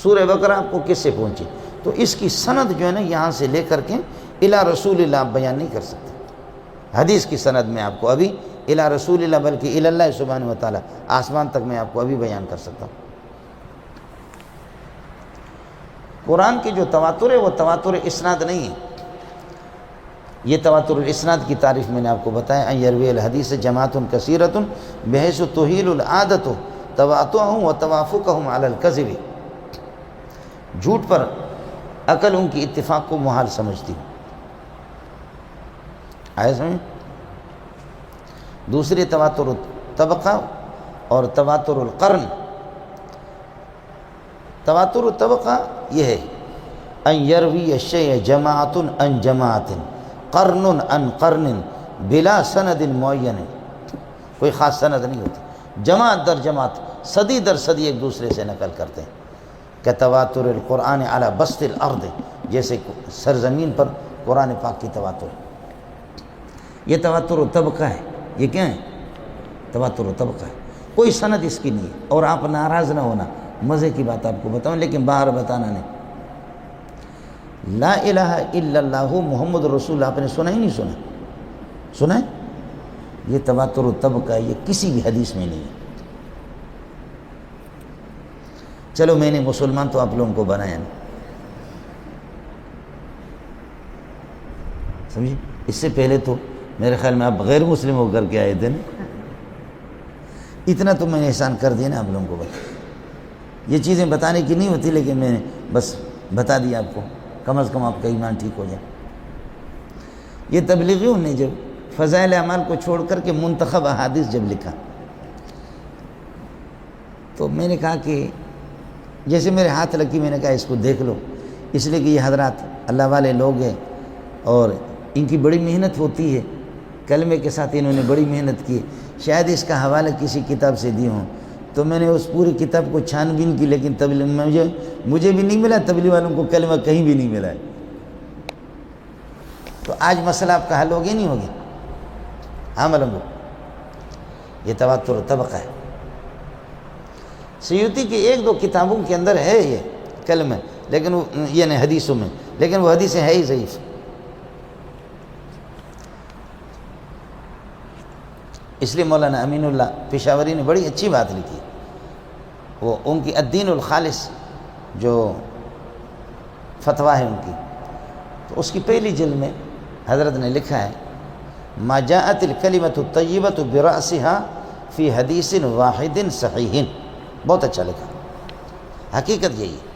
سورہ بقرہ آپ کو کس سے پہنچی، تو اس کی سند جو ہے نا یہاں سے لے کر کے الی رسول اللہ آپ بیان نہیں کر سکتے. حدیث کی سند میں آپ کو ابھی الی رسول اللہ بلکہ الی اللہ سبحانہ و تعالی آسمان تک میں آپ کو ابھی بیان کر سکتا ہوں. قرآن کی جو تواتر ہے وہ تواتر اسناد نہیں ہے. یہ تواتر الاسناد کی تعریف میں نے آپ کو بتایا. ان یروی الحدیث جماعت کثیرۃ بحیث تحیل العادت تواتعهم وتوافقهم علی الکذب. جھوٹ پر عقل ان کی اتفاق کو محال سمجھتی. آئے سمجھ؟ دوسری تواتر الطبقہ اور تواتر القرن. تواتر الطبقہ یہ ہے ان یروی الشیء جماعت عن جماعت قرن عن قرن بلا سند معین. کوئی خاص سند نہیں ہوتی، جماعت در جماعت صدی در صدی ایک دوسرے سے نقل کرتے ہیں. کہ تواتر القرآن علی بسط الارض، جیسے سرزمین پر قرآن پاک کی تواتر. یہ تواتر و طبقہ ہے. یہ کیا ہے؟ تواتر و طبقہ ہے. کوئی سند اس کی نہیں ہے. اور آپ ناراض نہ ہونا، مزے کی بات آپ کو بتاؤں لیکن باہر بتانا نہیں. لا الہ الا اللہ محمد رسول اللہ آپ نے سنا ہی نہیں سنا؟ سنا ہے؟ یہ تواتر و طبقہ ہے. یہ کسی بھی حدیث میں نہیں ہے. چلو میں نے مسلمان تو آپ لوگوں کو بنایا نہیں، سمجھے؟ اس سے پہلے تو میرے خیال میں آپ غیر مسلم ہو کر کے آئے تھے نا. اتنا تو میں نے احسان کر دیا نا آپ لوگوں کو. بتا یہ چیزیں بتانے کی نہیں ہوتی لیکن میں نے بس بتا دیا آپ کو، کم از کم آپ کا ایمان ٹھیک ہو جائے. یہ تبلیغیوں نے جب فضائل اعمال کو چھوڑ کر کے منتخب احادیث جب لکھا تو میں نے کہا کہ جیسے میرے ہاتھ لگی، میں نے کہا اس کو دیکھ لو، اس لیے کہ یہ حضرات اللہ والے لوگ ہیں اور ان کی بڑی محنت ہوتی ہے. کلمے کے ساتھ انہوں نے بڑی محنت کی. شاید اس کا حوالہ کسی کتاب سے دی ہوں. تو میں نے اس پوری کتاب کو چھان بین کی لیکن مجھے بھی نہیں ملا، تبلیغ والوں کو کلمہ کہیں بھی نہیں ملا ہے. تو آج مسئلہ آپ کا حل ہو گیا نہیں ہو گیا؟ ہاں معلوم. یہ تواتر طبقہ ہے. سیوطی کی ایک دو کتابوں کے اندر ہے یہ کلمہ، لیکن وہ یعنی حدیثوں میں، لیکن وہ حدیثیں ہے ہی ضعیف. اس لیے مولانا امین اللہ پشاوری نے بڑی اچھی بات لکھی. وہ ان کی الدین الخالص جو فتویٰ ہے ان کی، تو اس کی پہلی جلد میں حضرت نے لکھا ہے ما جاءت الکلمۃ الطیبۃ برأسها فی حدیث واحد صحیح. بہت اچھا لکھا. حقیقت یہی ہے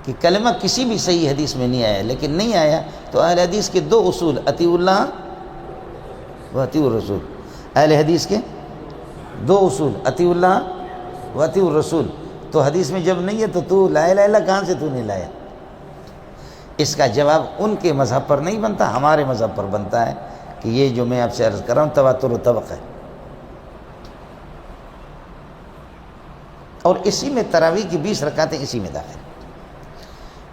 کہ کلمہ کسی بھی صحیح حدیث میں نہیں آیا، لیکن نہیں آیا تو اہل حدیث کے دو اصول اطیع اللہ و اطیع الرسول. اہل حدیث کے دو اصول اطیع اللہ و اطیع الرسول. تو حدیث میں جب نہیں ہے تو لا الہ الا اللہ کہاں سے تو نہیں لایا؟ اس کا جواب ان کے مذہب پر نہیں بنتا، ہمارے مذہب پر بنتا ہے کہ یہ جو میں آپ سے عرض کر رہا ہوں تواتر و طبقہ ہے. اور اسی میں تراویح کی 20 رکعتیں اسی میں داخل.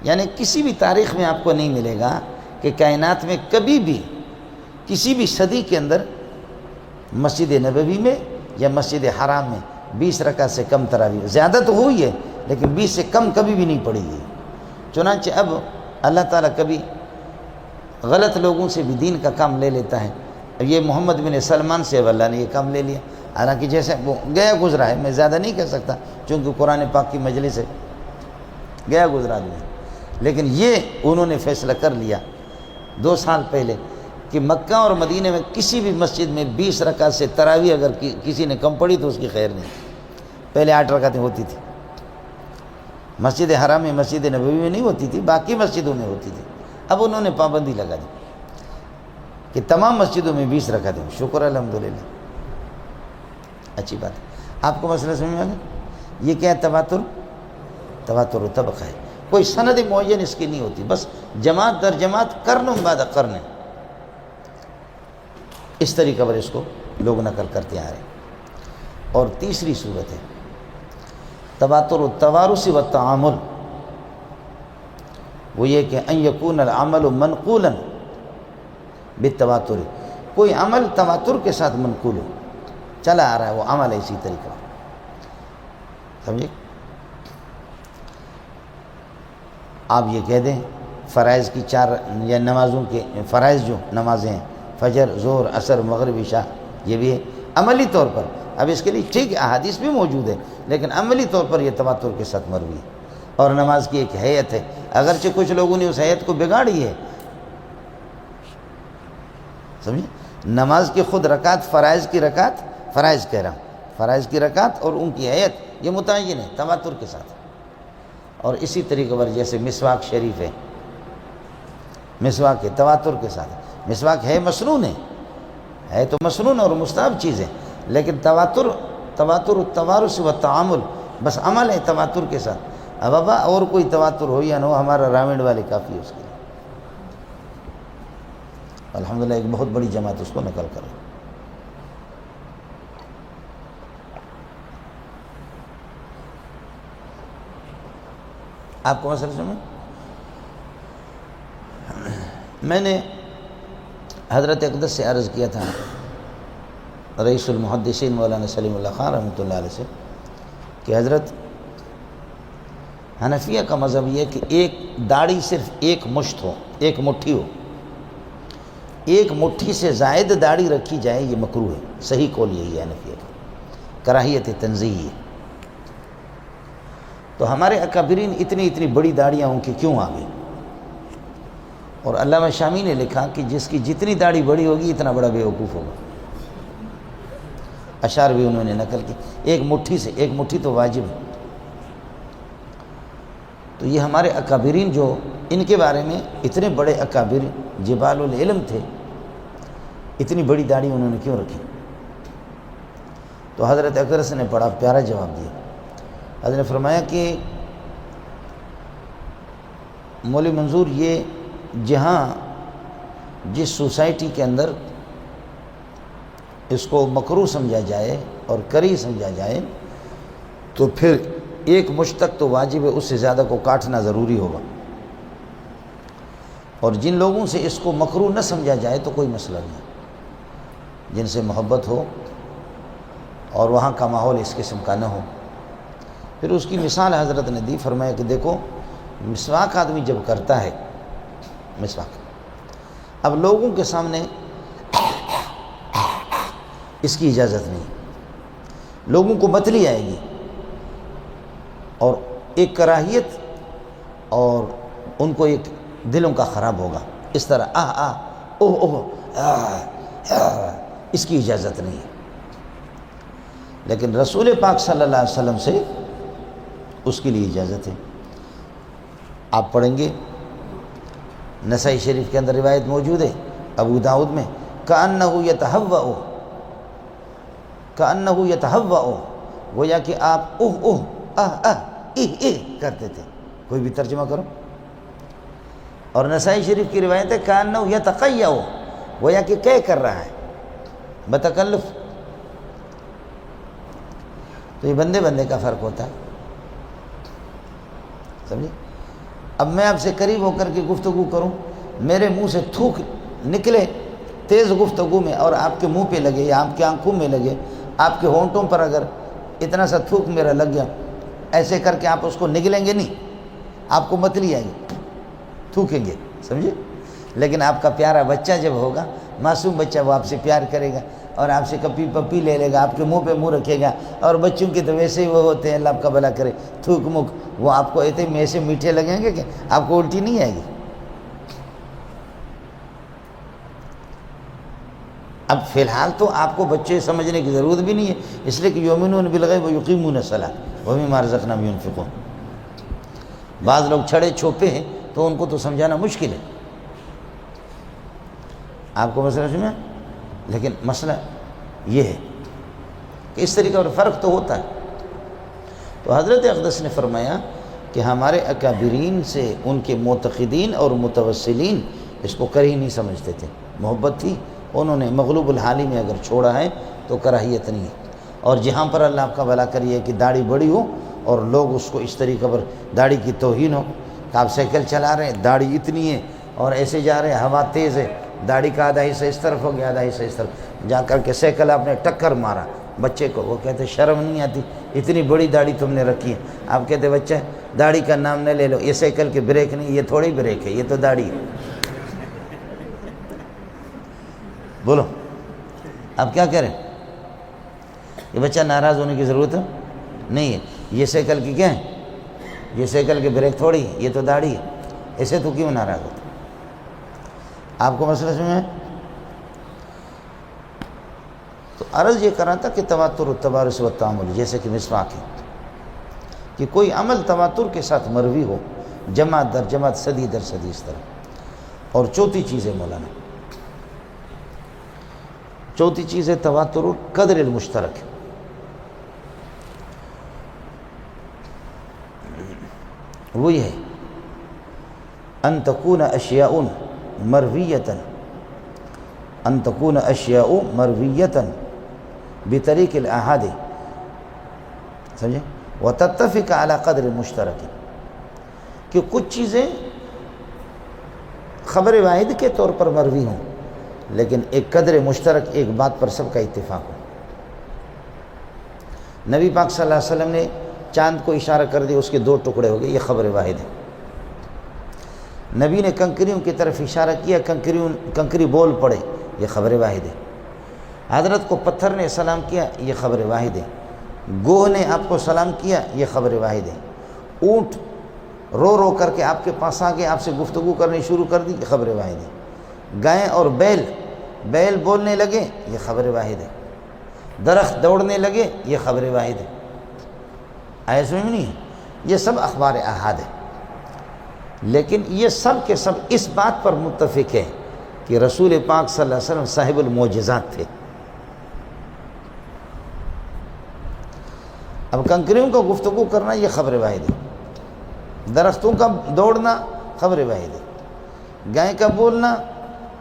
یعنی کسی بھی تاریخ میں آپ کو نہیں ملے گا کہ کائنات میں کبھی بھی کسی بھی صدی کے اندر مسجد نبوی میں یا مسجد حرام میں 20 رکعت سے کم تراویح. زیادہ تو ہوئی ہے لیکن 20 سے کم کبھی بھی نہیں پڑی گئی. چنانچہ اب اللہ تعالیٰ کبھی غلط لوگوں سے بھی دین کا کام لے لیتا ہے. اب یہ محمد بن سلمان سے اب اللہ نے یہ کام لے لیا. حالانکہ جیسے وہ گیا گزرا ہے، میں زیادہ نہیں کہہ سکتا چونکہ قرآن پاک کی مجلس ہے، گیا گزرا آدمی. لیکن یہ انہوں نے فیصلہ کر لیا 2 سال پہلے کہ مکہ اور مدینہ میں کسی بھی مسجد میں 20 رکعت سے تراویح اگر کسی نے کم پڑھی تو اس کی خیر نہیں. پہلے 8 رکعتیں ہوتی تھی. مسجد حرام میں مسجد نبوی میں نہیں ہوتی تھی، باقی مسجدوں میں ہوتی تھی. اب انہوں نے پابندی لگا دی. کہ تمام مسجدوں میں 20 رکعتیں ہوں، شکر الحمدللہ، اچھی بات ہے۔ آپ کو مسئلہ سمجھ میں آ گیا؟ یہ کیا ہے؟ تواتر و طبقہ ہے، کوئی سند معین اس کی نہیں ہوتی، بس جماعت در جماعت، قرن بعد قرن، اس طریقہ پر اس کو لوگ نقل کرتے آ رہے ہیں۔ اور تیسری صورت ہے تواتر التوارث والتعامل، وہ یہ کہ ان یکون العمل منقولا بالتواتر، کوئی عمل تواتر کے ساتھ منقول ہو، چلا آ رہا ہے وہ عمل ہے اسی طریقہ، سمجھے؟ آپ یہ کہہ دیں فرائض کی 4 یا نمازوں کے فرائض جو نمازیں ہیں، فجر، ظہر، عصر، مغرب، عشاء، یہ بھی ہے عملی طور پر۔ اب اس کے لیے ٹھیک ہے احادیث بھی موجود ہے، لیکن عملی طور پر یہ تواتر کے ساتھ مروی ہے۔ اور نماز کی ایک ہیئت ہے، اگرچہ کچھ لوگوں نے اس ہیئت کو بگاڑی ہے، سمجھے؟ نماز کی خود رکعت، فرائض کی رکعت، فرائض کہہ رہا ہوں، فرائض کی رکعت اور ان کی ہیئت یہ متعین ہے تواتر کے ساتھ۔ اور اسی طریقے پر جیسے مسواک شریف ہے، مسواک ہے تواتر کے ساتھ، مسواک ہے مسنون ہے تو مسنون اور مستحب چیز ہے، لیکن تواتر التوارث والتعامل، بس عمل ہے تواتر کے ساتھ۔ اب ابا اور کوئی تواتر ہو یا نہ ہو، ہمارا راونڈ والے کافی ہے اس کے لیے۔ الحمدللہ ایک بہت بڑی جماعت اس کو نقل کر رہی ہے۔ آپ کو مسئلہ سمجھ؟ میں نے حضرت اقدس سے عرض کیا تھا، رئیس المحدثین مولانا سلیم اللہ خان رحمۃ اللہ علیہ سے، کہ حضرت حنفیہ کا مذہب یہ ہے کہ ایک داڑھی صرف ایک مشت ہو، ایک مٹھی ہو، ایک مٹھی سے زائد داڑھی رکھی جائے یہ مکروہ ہے، صحیح قول یہی ہے حنفیہ کا، کراہیت تنزیہی ہے۔ تو ہمارے اکابرین اتنی بڑی داڑیاں ان کی کیوں آ گئی؟ اور علامہ شامی نے لکھا کہ جس کی جتنی داڑھی بڑی ہوگی اتنا بڑا بیوقوف ہوگا، اشعار بھی انہوں نے نقل کی، ایک مٹھی سے، ایک مٹھی تو واجب ہے۔ تو یہ ہمارے اکابرین جو ان کے بارے میں اتنے بڑے اکابر جبال العلم تھے، اتنی بڑی داڑھی انہوں نے کیوں رکھی؟ تو حضرت اقدس نے بڑا پیارا جواب دیا۔ حضرت نے فرمایا کہ مولوی منظور، یہ جہاں جس سوسائٹی کے اندر اس کو مکروہ سمجھا جائے اور کری سمجھا جائے تو پھر ایک مشتق تو واجب ہے، اس سے زیادہ کو کاٹنا ضروری ہوگا، اور جن لوگوں سے اس کو مکروہ نہ سمجھا جائے تو کوئی مسئلہ نہیں، جن سے محبت ہو اور وہاں کا ماحول اس قسم کا نہ ہو۔ پھر اس کی مثال حضرت نے دی، فرمایا کہ دیکھو مسواک آدمی جب کرتا ہے، مسواک اب لوگوں کے سامنے اس کی اجازت نہیں، لوگوں کو متلی آئے گی اور ایک کراہیت، اور ان کو ایک دلوں کا خراب ہوگا، اس طرح اس کی اجازت نہیں ہے۔ لیکن رسول پاک صلی اللہ علیہ وسلم سے اس کے لیے اجازت ہے۔ آپ پڑھیں گے نسائی شریف کے اندر روایت موجود ہے، ابو داؤد میں، کأنہ یتہوأ، گویا کہ آپ کرتے تھے، کوئی بھی ترجمہ کرو۔ اور نسائی شریف کی روایت ہے کأنہ یتقیأ، گویا کہ کر رہا ہے بتکلف۔ تو یہ بندے کا فرق ہوتا ہے، سمجھے؟ اب میں آپ سے قریب ہو کر کے گفتگو کروں، میرے منہ سے تھوک نکلے تیز گفتگو میں اور آپ کے منہ پہ لگے یا آپ کے آنکھوں میں لگے، آپ کے ہونٹوں پر اگر اتنا سا تھوک میرا لگ گیا، ایسے کر کے آپ اس کو نگلیں گے نہیں، آپ کو متلی آئے گی، تھوکیں گے، سمجھے؟ لیکن آپ کا پیارا بچہ جب ہوگا، معصوم بچہ، وہ آپ سے پیار کرے گا اور آپ سے کپی پپی لے لے گا، آپ کے منہ پہ منہ رکھے گا، اور بچوں کے تو ویسے ہی وہ ہوتے ہیں، اللہ آپ کا بھلا کرے، تھوک مک، وہ آپ کو اتنے میں سے میٹھے لگیں گے کہ آپ کو الٹی نہیں آئے گی۔ اب فی الحال تو آپ کو بچے سمجھنے کی ضرورت بھی نہیں ہے، اس لیے کہ یؤمنون بالغیب ویقیمون الصلاۃ ومما رزقناہم ینفقون۔ بعض لوگ چھڑے چھوپے ہیں تو ان کو تو سمجھانا مشکل ہے۔ آپ کو مسئلہ سمجھ میں؟ لیکن مسئلہ یہ ہے کہ اس طریقے اور فرق تو ہوتا ہے۔ تو حضرت اقدس نے فرمایا کہ ہمارے اکابرین سے ان کے معتقدین اور متوسلین اس کو کر ہی نہیں سمجھتے تھے، محبت تھی، انہوں نے مغلوب الحالی میں اگر چھوڑا ہے تو کراہیت نہیں ہے۔ اور جہاں پر اللہ آپ کا بھلا کریے کہ داڑھی بڑی ہو اور لوگ اس کو اس طریقے پر داڑھی کی توہین ہو کہ آپ سائیکل چلا رہے ہیں، داڑھی اتنی ہے اور ایسے جا رہے ہیں، ہوا تیز ہے، داڑھی کا آدھا حصہ اس طرف ہو گیا، آدھا حصہ اس طرف، جا کر کے سائیکل آپ نے ٹکر مارا بچے کو، وہ کہتے شرم نہیں آتی، اتنی بڑی داڑھی تم نے رکھی ہے۔ آپ کہتے بچہ داڑھی کا نام نہ لے لو، یہ سائیکل کے بریک نہیں، یہ تھوڑی بریک ہے، یہ تو داڑھی ہے۔ بولو آپ کیا کہہ رہے ہیں؟ یہ بچہ ناراض ہونے کی ضرورت نہیں ہے، یہ سائیکل کی کیا ہے؟ یہ سائیکل کے بریک تھوڑی ہے، یہ تو داڑھی ہے، ایسے تو کیوں ناراض ہوتا؟ آپ کو مسئلہ سمجھ میں؟ تو عرض یہ کرنا تھا کہ تواتر التبارس و التعامل، جیسے کہ مسواک ہے کہ کوئی عمل تواتر کے ساتھ مروی ہو، جماعت در جماعت، صدی در صدی، اس طرح۔ اور چوتھی چیز ہے مولانا، چوتھی چیز ہے تواتر القدر المشترک، وہ یہ ہے ان تکون اشیاء مرویۃً، ان تکون اشیاء مرویۃً بطریق الاحاد، سمجھے، وتتفق علی قدر مشترک، کہ کچھ چیزیں خبر واحد کے طور پر مروی ہوں لیکن ایک قدر مشترک، ایک بات پر سب کا اتفاق ہو۔ نبی پاک صلی اللہ علیہ وسلم نے چاند کو اشارہ کر دیا، اس کے 2 ٹکڑے ہو گئے، یہ خبر واحد ہے۔ نبی نے کنکریوں کی طرف اشارہ کیا، کنکری بول پڑے، یہ خبر واحد ہے۔ حضرت کو پتھر نے سلام کیا، یہ خبر واحد ہے۔ گوہ نے آپ کو سلام کیا، یہ خبر واحد ہے۔ اونٹ رو رو کر کے آپ کے پاس آ کے آپ سے گفتگو کرنی شروع کر دی، یہ خبر واحد ہے۔ گائے اور بیل بولنے لگے، یہ خبر واحد ہے۔ درخت دوڑنے لگے، یہ خبر واحد ہے۔ آیا سمجھ میں نہیں ہے؟ یہ سب اخبار احاد ہے، لیکن یہ سب کے سب اس بات پر متفق ہے کہ رسول پاک صلی اللہ علیہ وسلم صاحب المعجزات تھے۔ اب کنکریوں کا گفتگو کرنا یہ خبر واحد ہے، درختوں کا دوڑنا خبر واحد ہے، گائے کا بولنا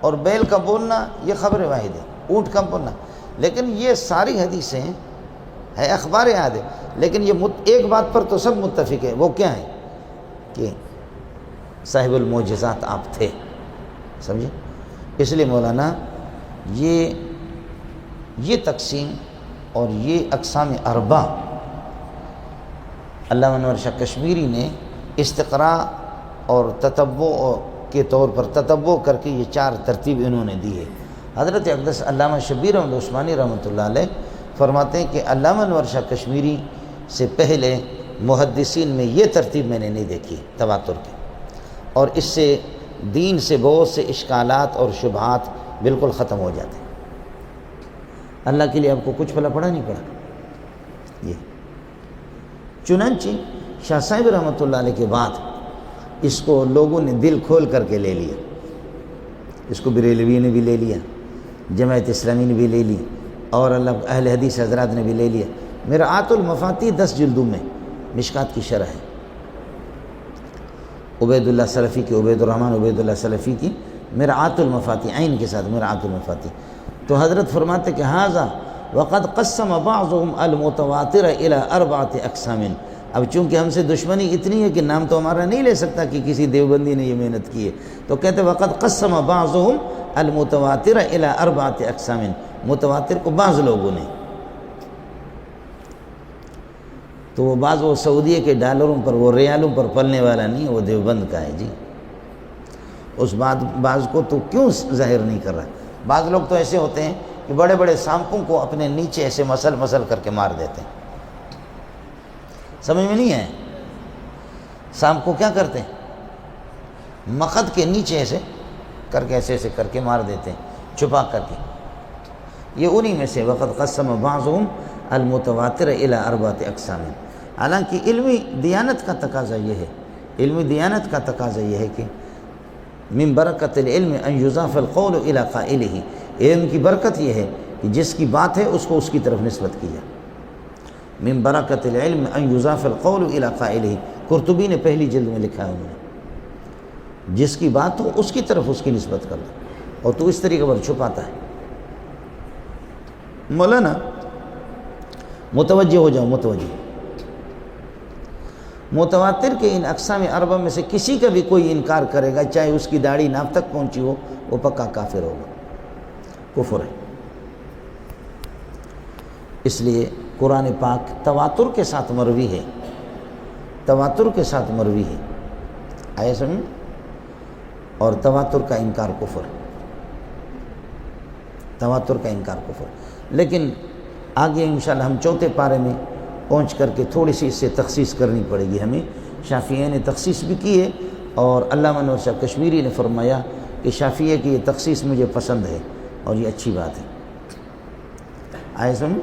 اور بیل کا بولنا یہ خبر واحد ہے، اونٹ کا بولنا، لیکن یہ ساری حدیثیں ہے اخبار احاد ہے، لیکن یہ ایک بات پر تو سب متفق ہے، وہ کیا ہے کہ صاحب المعجزات آپ تھے، سمجھے؟ اس لیے مولانا یہ تقسیم اور یہ اقسام اربع علامہ انور شاہ کشمیری نے استقراء اور تتبع کے طور پر تتبع کر کے یہ 4 ترتیب انہوں نے دی ہے۔ حضرت اقدس علامہ شبیر احمد عثمانی رحمۃ اللہ علیہ فرماتے ہیں کہ علامہ انور شاہ کشمیری سے پہلے محدثین میں یہ ترتیب میں نے نہیں دیکھی تواتر کی، اور اس سے دین سے بہت سے اشکالات اور شبہات بالکل ختم ہو جاتے ہیں۔ اللہ کے لیے آپ کو کچھ پڑا نہیں پڑا یہ۔ چنانچہ شاہ صاحب رحمۃ اللہ علیہ کے بعد اس کو لوگوں نے دل کھول کر کے لے لیا، اس کو بریلوی نے بھی لے لیا، جماعت اسلامی نے بھی لے لی، اور اللہ اہل حدیث حضرات نے بھی لے لیا۔ مرآۃ المفاتیح 10 جلدوں میں مشکات کی شرح ہے، عبید اللہ سلفی کی، عبید الرحمن عبید اللہ سلفی کی مرآۃ المفاتیح، عین کے ساتھ مرآۃ المفاتیح۔ تو حضرت فرماتے کہ ھذا وقد قسم بعضهم المتواتر الى 4 اقسام۔ اب چونکہ ہم سے دشمنی اتنی ہے کہ نام تو ہمارا نہیں لے سکتا کہ کسی دیوبندی نے یہ محنت کی ہے، تو کہتے وقد قسم بعضهم المتواتر الى 4 اقسام، متواتر کو بعض لوگوں نے، تو وہ بعض وہ سعودیہ کے ڈالروں پر، وہ ریالوں پر پلنے والا نہیں ہے، وہ دیوبند کا ہے جی۔ اس بعض کو تو کیوں ظاہر نہیں کر رہا؟ بعض لوگ تو ایسے ہوتے ہیں کہ بڑے بڑے سانپوں کو اپنے نیچے ایسے مسل کر کے مار دیتے ہیں، سمجھ میں نہیں ہے؟ سانپ کو کیا کرتے ہیں؟ مقد کے نیچے ایسے کر کے ایسے کر کے مار دیتے ہیں، چھپا کر کے۔ یہ انہی میں سے وقد قسم بعضهم المتواتر الى 4 اقسام۔ حالانکہ علمی دیانت کا تقاضا یہ ہے، علمی دیانت کا تقاضا یہ ہے کہ من برکت العلم ان یضاف القول الی قائلہ، علم کی برکت یہ ہے کہ جس کی بات ہے اس کو اس کی طرف نسبت کی جائے۔ من برکت العلم ان یضاف القول الی قائلہ، قرطبی نے پہلی جلد میں لکھا ہے انہوں نے، جس کی بات ہو اس کی طرف اس کی نسبت کر دو، اور تو اس طریقے پر چھپاتا ہے۔ مولانا متوجہ ہو جاؤ، متوجہ۔ متواتر کے ان اقسام اربع میں سے کسی کا بھی کوئی انکار کرے گا، چاہے اس کی داڑھی ناف تک پہنچی ہو، وہ پکا کافر ہوگا، کفر ہے۔ اس لیے قرآن پاک تواتر کے ساتھ مروی ہے، تواتر کے ساتھ مروی ہے، آئے سمجھ؟ اور تواتر کا انکار کفر، تواتر کا انکار کفر۔ لیکن آگے انشاءاللہ ہم چوتھے پارے میں پہنچ کر کے تھوڑی سی اس سے تخصیص کرنی پڑے گی ہمیں۔ شافعیہ نے تخصیص بھی کی ہے، اور علامہ انور شاہ کشمیری نے فرمایا کہ شافعیہ کی یہ تخصیص مجھے پسند ہے اور یہ اچھی بات ہے۔ آئے سمجھ؟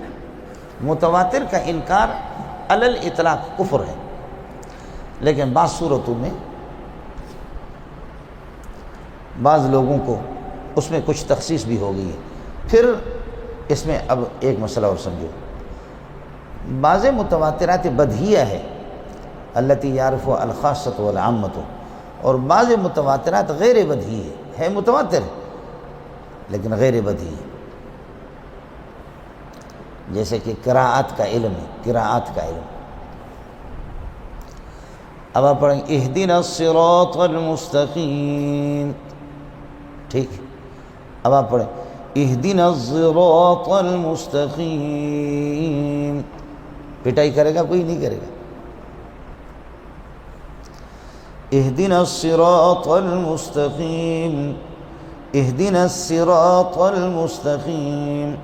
متواتر کا انکار علی الاطلاق کفر ہے، لیکن بعض صورتوں میں بعض لوگوں کو اس میں کچھ تخصیص بھی ہو گئی ہے۔ پھر اس میں اب ایک مسئلہ اور سمجھو، بعض متواترات بدہیہ ہے التی یعرف الخاصۃ والعامۃ، اور بعض متواترات غیر بدہی ہے متواتر لیکن غیر بدہی ہے، جیسے کہ قراءت کا علم ہے، قراءت کا علم۔ اب آپ پڑھیں اہدنا الصراط المستقیم، ٹھیک، اب آپ پڑھیں اہدنا الصراط المستقیم، پٹائی کرے گا کوئی نہیں کرے گا؟ اہدنا الصراط المستقیم، اہدنا الصراط المستقیم،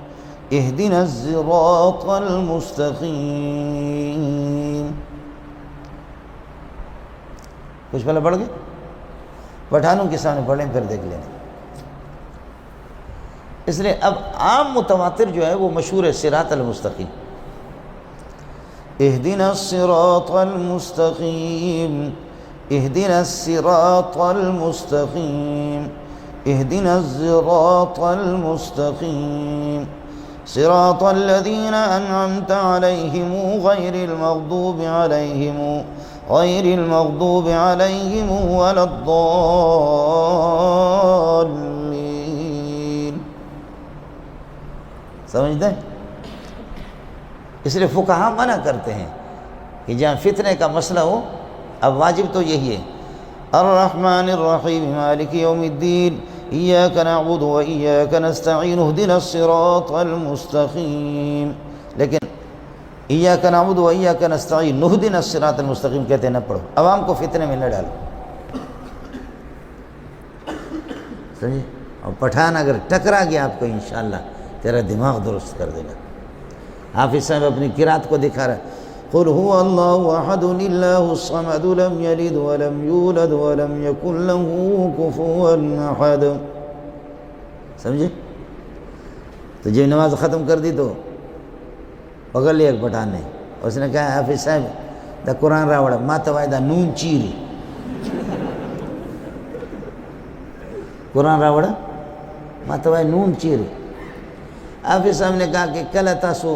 اہدنا الصراط المستقیم۔ کچھ پہلے پڑھ گئے؟ پٹھانوں کے سامنے پڑھیں پھر دیکھ لینا۔ اس لیے اب عام متواتر جو ہے وہ مشہور ہے صراط المستقیم، اہدنا الصراط المستقیم، اہدنا الصراط المستقیم، اہدنا الصراط المستقیم، صراط الذین انعمت علیہم غیر المغضوب علیہم ولا الضالین۔ سمجھتے ہیں؟ اس لیے فقہاء منع کرتے ہیں کہ جہاں فتنے کا مسئلہ ہو، اب واجب تو یہی ہے الرحمن الرحیم مالک یوم الدین ایاک نعبد و ایاک نستعین اہدنا الصراط المستقیم، لیکن ایاک نعبد و ایاک نستعین اہدنا الصراط المستقیم کہتے ہیں نہ پڑھو، عوام کو فتنے میں نہ ڈالو، سمجھے؟ اور پٹھان اگر ٹکرا گیا آپ کو انشاءاللہ تیرا دماغ درست کر دے گا۔ حافظ صاحب اپنی قرات کو دکھا رہا ہے قل هو اللہ احد اللہ الصمد لم یلد ولم یولد ولم یکن له کفوا احد، سمجھے؟ تو جب نماز ختم کر دی تو پکڑ لیا ایک پٹھان نے، اس نے کہا حافظ صاحب دا قرآن راوڑا ما توائدہ نون چیری، قرآن راوڑا ما توائدہ نون چیری۔ حافظ صاحب نے کہا کہ کل تاسو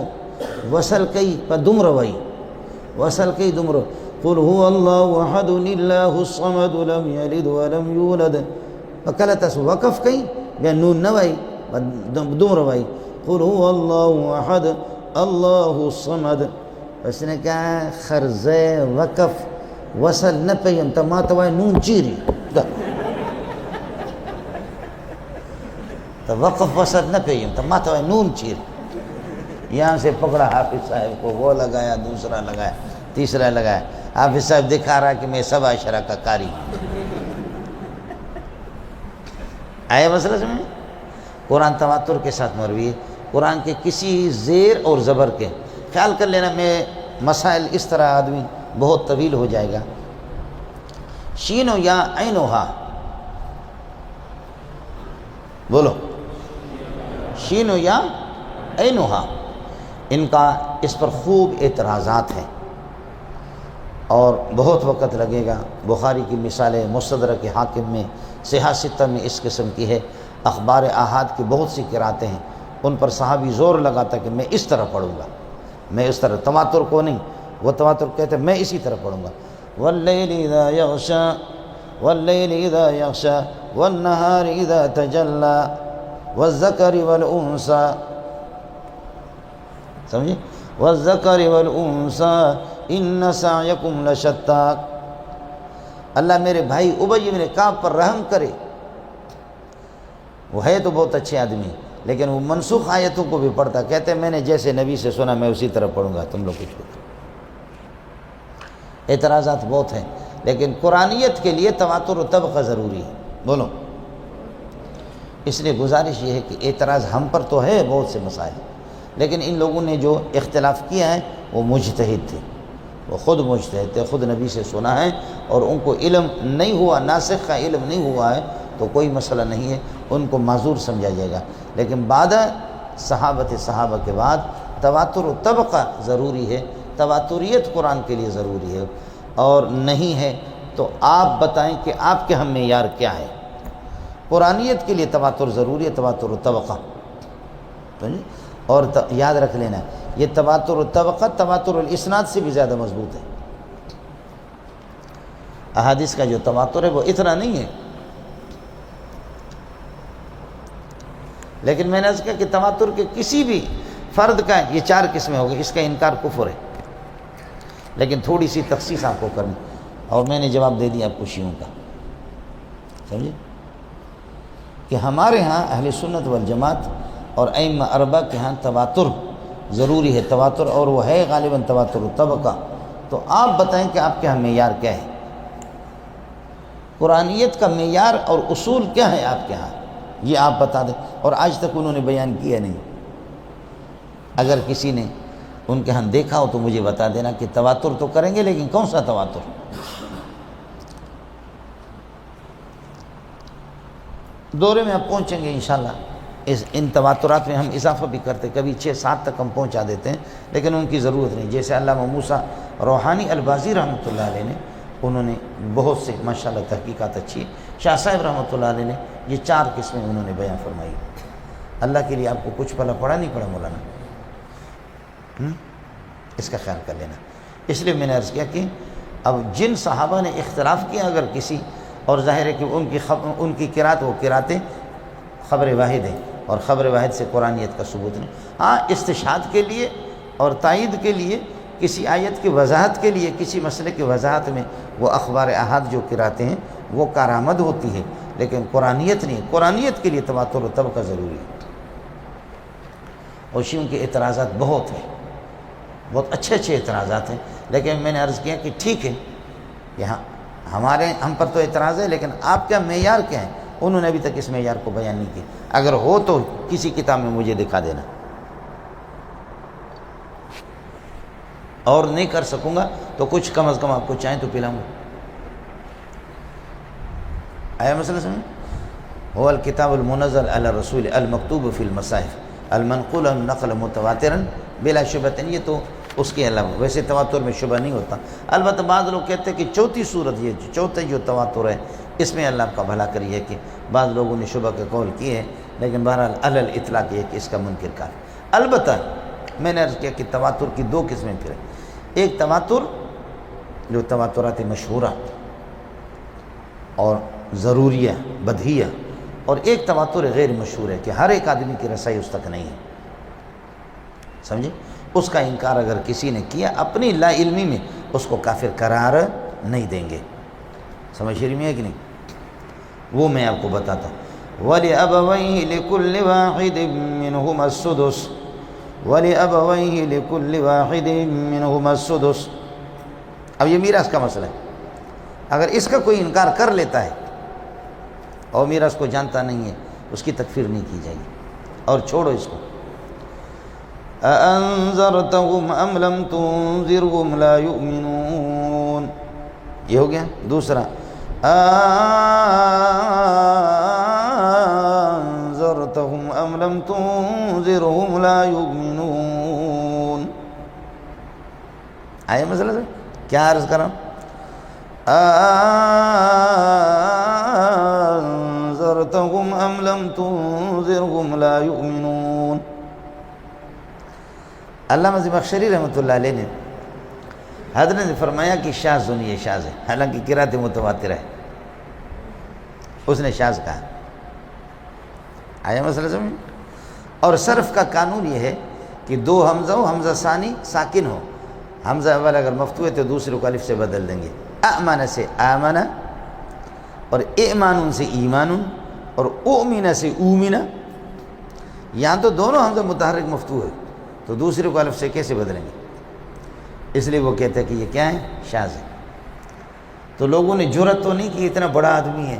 وصل کئی پا دم روائی، وصل کئی دم رو قل هو اللہ احد اللہ الصمد لم یلد ولم یولد، کل تاسو وقف کئی یا نون نوائی دم روائی قل هو اللہ احد اللہ الصمد، اس نے کہا خرزے وقف وصل نہ پیم تا ما توائی نون چیری، تو وقف وصل نہ پیم تا ما توائی نون چیری۔ یہاں سے پکڑا حافظ صاحب کو، وہ لگایا، دوسرا لگایا، تیسرا لگایا، حافظ صاحب دکھا رہا کہ میں سبع عشرہ کا قاری ہوں۔ آیا مسئلہ سمجھیں؟ قرآن تواتر کے ساتھ مروی ہے، قرآن کے کسی زیر اور زبر کے، خیال کر لینا میں مسائل اس طرح آدمی بہت طویل ہو جائے گا۔ شین و یا عین و ہا، بولو شین و یا عین و ہا، ان کا اس پر خوب اعتراضات ہیں، اور بہت وقت لگے گا۔ بخاری کی مثالیں مستدرک حاکم میں، صحاح ستہ میں اس قسم کی ہے۔ اخبار احاد کی بہت سی قراتیں ہیں، ان پر صحابی زور لگاتا کہ میں اس طرح پڑھوں گا، میں اس طرح، تواتر کو نہیں، وہ تواتر کہتے ہیں میں اسی طرح پڑھوں گا۔ واللیل اذا یغشا واللیل اذا یغشا والنہار اذا تجلی والذکر والانثی، سمجھے، والذکر والانثی ان سعیکم لشتی۔ اللہ میرے بھائی ابی بن کعب پر رحم کرے، وہ ہے تو بہت اچھے آدمی، لیکن وہ منسوخ آیتوں کو بھی پڑھتا، کہتے ہیں میں نے جیسے نبی سے سنا میں اسی طرح پڑھوں گا، تم لوگ کچھ بھی۔ اعتراضات بہت ہیں، لیکن قرآنیت کے لیے تواتر و طبقہ ضروری ہے، بولو۔ اس لیے گزارش یہ ہے کہ اعتراض ہم پر تو ہے بہت سے مسائل، لیکن ان لوگوں نے جو اختلاف کیا ہے وہ مجتہد تھے، وہ خود مجتہد تھے، خود نبی سے سنا ہے، اور ان کو علم نہیں ہوا، ناسخ کا علم نہیں ہوا ہے تو کوئی مسئلہ نہیں ہے، ان کو معذور سمجھا جائے گا۔ لیکن بعد صحابہ کے بعد تواتر و طبقہ ضروری ہے، تواتریت قرآن کے لیے ضروری ہے، اور نہیں ہے تو آپ بتائیں کہ آپ کے ہم معیار کیا ہے۔ قرآنیت کے لیے تواتر ضروری ہے، تواتر و طبقہ، اور یاد رکھ لینا یہ تواتر و طبقہ تواتر الاسناد سے بھی زیادہ مضبوط ہے۔ احادیث کا جو تواتر ہے وہ اتنا نہیں ہے، لیکن میں نے عرض کیا کہ تواتر کے کسی بھی فرد کا یہ 4 قسمیں ہو گئی، اس کا انکار کفر ہے، لیکن تھوڑی سی تخصیص آپ کو کرنی، اور میں نے جواب دے دیا آپ کو شیعوں کا، سمجھے، کہ ہمارے ہاں اہل سنت والجماعت اور ائمہ اربعہ کے ہاں تواتر ضروری ہے، تواتر، اور وہ ہے غالباً تواتر طبقہ۔ تو آپ بتائیں کہ آپ کے ہاں معیار کیا ہے، قرآنیت کا معیار اور اصول کیا ہے آپ کے ہاں، یہ آپ بتا دیں، اور آج تک انہوں نے بیان کیا نہیں۔ اگر کسی نے ان کے ہاں دیکھا ہو تو مجھے بتا دینا کہ تواتر تو کریں گے لیکن کون سا تواتر۔ دورے میں اب پہنچیں گے انشاءاللہ، ان تواترات میں ہم اضافہ بھی کرتے، کبھی 6-7 تک ہم پہنچا دیتے ہیں، لیکن ان کی ضرورت نہیں۔ جیسے علامہ موسیٰ روحانی البازی رحمۃ اللہ علیہ نے، انہوں نے بہت سے ماشاءاللہ تحقیقات اچھی، شاہ صاحب رحمۃ اللہ علیہ نے یہ 4 قسمیں انہوں نے بیان فرمائی۔ اللہ کے لیے آپ کو کچھ پلا پڑا نہیں پڑا مولانا، اس کا خیال کر لینا۔ اس لیے میں نے عرض کیا کہ اب جن صحابہ نے اختلاف کیا اگر کسی، اور ظاہر ہے کہ ان کی قرات وہ قراتیں خبر واحد ہیں، اور خبر واحد سے قرآنیت کا ثبوت نہیں۔ ہاں استشہاد کے لیے اور تائید کے لیے، کسی آیت کی وضاحت کے لیے، کسی مسئلے کی وضاحت میں وہ اخبار احاد جو قراتیں ہیں وہ کارآمد ہوتی ہے، لیکن قرآنیت نہیں۔ قرآنیت کے لیے تواتر و طبقہ ضروری ہے۔ اور شیعوں کے اعتراضات بہت ہیں، بہت اچھے اعتراضات ہیں، لیکن میں نے عرض کیا کہ ٹھیک ہے کہ ہاں ہم پر تو اعتراض ہے، لیکن آپ کا معیار کیا ہے؟ انہوں نے ابھی تک اس معیار کو بیان نہیں کیا، اگر ہو تو کسی کتاب میں مجھے دکھا دینا، اور نہیں کر سکوں گا تو کچھ کم از کم آپ کو چاہیں تو پلاؤں گا۔ آیا مسئلہ سمجھ؟ هو الکتاب المنزل علی الرسول المکتوب فی المصاحف المنقول النقل متواترا بلا شبہ، یہ تو اس کے علاوہ ویسے تواتر میں شبہ نہیں ہوتا۔ البتہ بعض لوگ کہتے ہیں کہ چوتھی صورت، یہ چوتھا جو تواتر ہے، اس میں اللہ کا بھلا کری ہے کہ بعض لوگوں نے شبہ کے قول کیے ہیں، لیکن بہرحال علی الاطلاق یہ کہ اس کا منکر کافر۔ البتہ میں نے عرض کیا کہ تواتر کی 2 قسمیں پھر ہیں، ایک تواتر جو تواترات مشہورہ اور ضروریہ بدیہیہ، اور ایک تواتر غیر مشہور ہے کہ ہر ایک آدمی کی رسائی اس تک نہیں ہے، سمجھے؟ اس کا انکار اگر کسی نے کیا اپنی لا علمی میں، اس کو کافر قرار نہیں دیں گے۔ سمجھ شریف میں ہے کہ نہیں؟ وہ میں آپ کو بتاتا ہوں۔ وَلِأَبَوَيْهِ لِكُلِّ وَاحِدٍ مِّنْهُمَا السُّدُسُ وَلِأَبَوَيْهِ لِكُلِّ وَاحِدٍ مِّنْهُمَا السُّدُسُ۔ اب یہ میراث کا مسئلہ ہے، اگر اس کا کوئی انکار کر لیتا ہے اور میراث کو جانتا نہیں ہے، اس کی تکفیر نہیں کی جائے گی، اور چھوڑو اس کو۔ أَأَنذَرْتَهُمْ أَمْ لَمْ تُنذِرْهُمْ لَا يُؤْمِنُونَ، یہ ہو گیا۔ دوسرا أَأَنذَرْتَهُمْ أَمْ لَمْ تُنذِرْهُمْ لَا يُؤْمِنُونَ۔ آیا مسئلہ سر؟ کیا عرض کروں؟ انذرتهم ام لم تنذرهم لا یؤمنون۔ علامہ زمخشری رحمۃ اللہ علیہ نے حضرت نے فرمایا کہ شاذ یہ شاذ ہے، حالانکہ قرات متواتر ہے، اس نے شاذ کہا۔ آیا مسئلہ سمجھ؟ اور صرف کا قانون یہ ہے کہ دو حمزہ ہو، حمزہ ثانی ساکن ہو، حمزہ اول اگر مفتوح ہے تو دوسرے کو الف سے بدل دیں گے۔ اَأْمَنَ سے آمن، اور ایمان سے ایمان، اور اؤمن سے اومن۔ یہاں تو دونوں حمزہ متحرک مفتوح ہے تو دوسرے کو الف سے کیسے بدلیں گے؟ اس لیے وہ کہتے ہیں کہ یہ کیا ہے؟ شاذ ہے۔ تو لوگوں نے جرأت تو نہیں کہ اتنا بڑا آدمی ہے،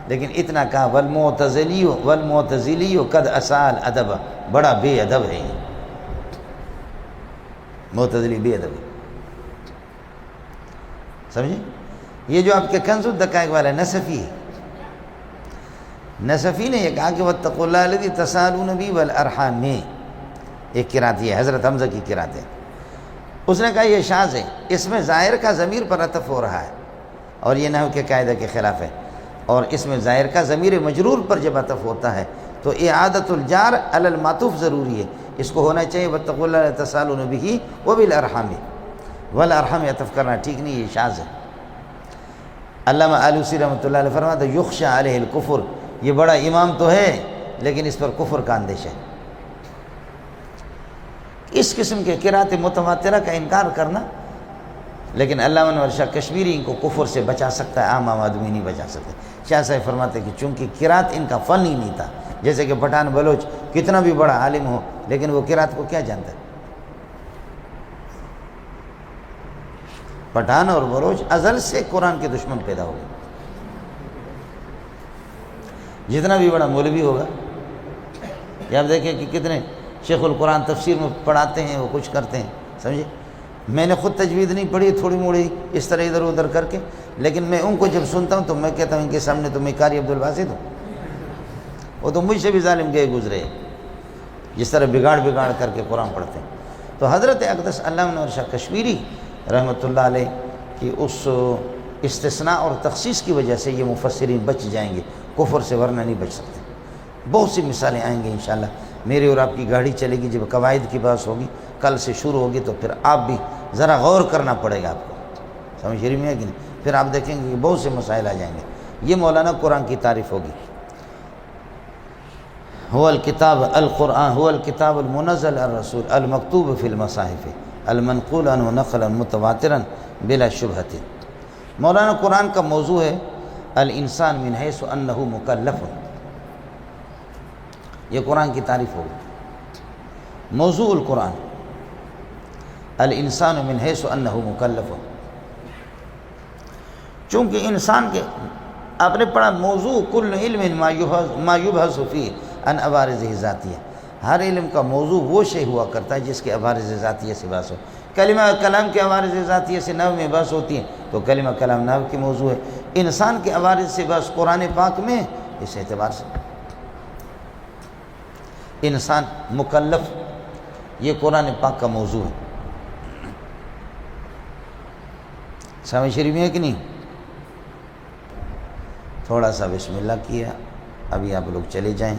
لیکن اتنا کہا والمعتزلی قد اسال ادب، بڑا بے ادب ہے یہ، معتزلی بے ادب ہے۔ سمجھے؟ یہ جو آپ کے کنز الدقائق والا نصفی ہے، نصفی نے یہ کہا کہ واتقوا اللہ الذی تسالون به والارحام میں ایک قرات یہ حضرت حمزہ کی قرات ہے، اس نے کہا یہ شاذ ہے، اس میں ظاہر کا ضمیر پر عطف ہو رہا ہے اور یہ نحو کے قاعدہ کے خلاف ہے، اور اس میں ظاہر کا ضمیر مجرور پر جب عطف ہوتا ہے تو اعادۃ الجار علی المعطوف ضروری ہے، اس کو ہونا چاہیے واتقوا اللہ الذی تسالون به وبالارحام، والارحام عطف کرنا ٹھیک نہیں، یہ شاذ ہے۔ علامہ آلوسی رحمۃ اللہ علیہ فرماتا ہے یخشى علیہ الکفر، یہ بڑا امام تو ہے لیکن اس پر کفر کا اندیشہ ہے۔ اس قسم کے قرات متواترہ کا انکار کرنا، لیکن علامہ انور شاہ کشمیری ان کو کفر سے بچا سکتا ہے، عام آدمی نہیں بچا سکتے۔ شاہ صاحب فرماتے ہیں کہ چونکہ قرات ان کا فن ہی نہیں تھا، جیسے کہ پٹھان بلوچ کتنا بھی بڑا عالم ہو لیکن وہ قرات کو کیا جانتا ہے؟ پٹھان اور بلوچ ازل سے قرآن کے دشمن پیدا ہو گئے، جتنا بھی بڑا مولوی ہوگا، یہ آپ دیکھیں کہ کتنے شیخ القرآن تفسیر میں پڑھاتے ہیں، وہ کچھ کرتے ہیں، سمجھے؟ میں نے خود تجوید نہیں پڑھی، تھوڑی موڑی اس طرح ادھر ادھر کر کے، لیکن میں ان کو جب سنتا ہوں تو میں کہتا ہوں ان کے سامنے تو میں قاری عبدالباسط ہوں، وہ تو مجھ سے بھی ظالم گئے گزرے، جس طرح بگاڑ کر کے قرآن پڑھتے ہیں۔ تو حضرت اقدس علامہ انور شاہ کشمیری رحمۃ اللہ علیہ کی اس استثناء اور تخصیص کی وجہ سے یہ مفسرین بچ جائیں گے، کفر سے ورنہ نہیں بچ سکتے۔ بہت سی مثالیں آئیں گی انشاءاللہ، میری اور آپ کی گاڑی چلے گی، جب قواعد کی بات ہوگی کل سے شروع ہوگی تو پھر آپ بھی ذرا غور کرنا پڑے گا آپ کو، سمجھ رہی میں ہے کہ نہیں؟ پھر آپ دیکھیں گے کہ بہت سے مسائل آ جائیں گے۔ یہ مولانا قرآن کی تعریف ہوگی، هو الکتاب القرآن هو الکتاب المنزل الرسول المکتوب فی المصاحف المنقول عنہ نقلا متواترا بلا شبہۃ۔ مولانا قرآن کا موضوع ہے الانسان من حیث انہ مکلف، یہ قرآن کی تعریف ہوگی۔ موضوع القرآن الانسان من حیث انہ مکلف، چونکہ انسان کے آپ نے پڑھا موضوع کل علم ما یبحث فیہ عن عوارضہ ذاتیہ، ہر علم کا موضوع وہ شے ہوا کرتا ہے جس کے عوارض ذاتیہ سے بحث ہو۔ کلمہ کلام کے عوارض ذاتیہ سے نحو میں بحث ہوتی ہے تو کلمہ کلام نحو کی موضوع ہے۔ انسان کے عوارض سے بحث قرآن پاک میں اس اعتبار سے انسان مکلف، یہ قرآن پاک کا موضوع ہے۔ سامع شریف میں ہے کہ نہیں؟ تھوڑا سا بسم اللہ کیا، ابھی آپ لوگ چلے جائیں۔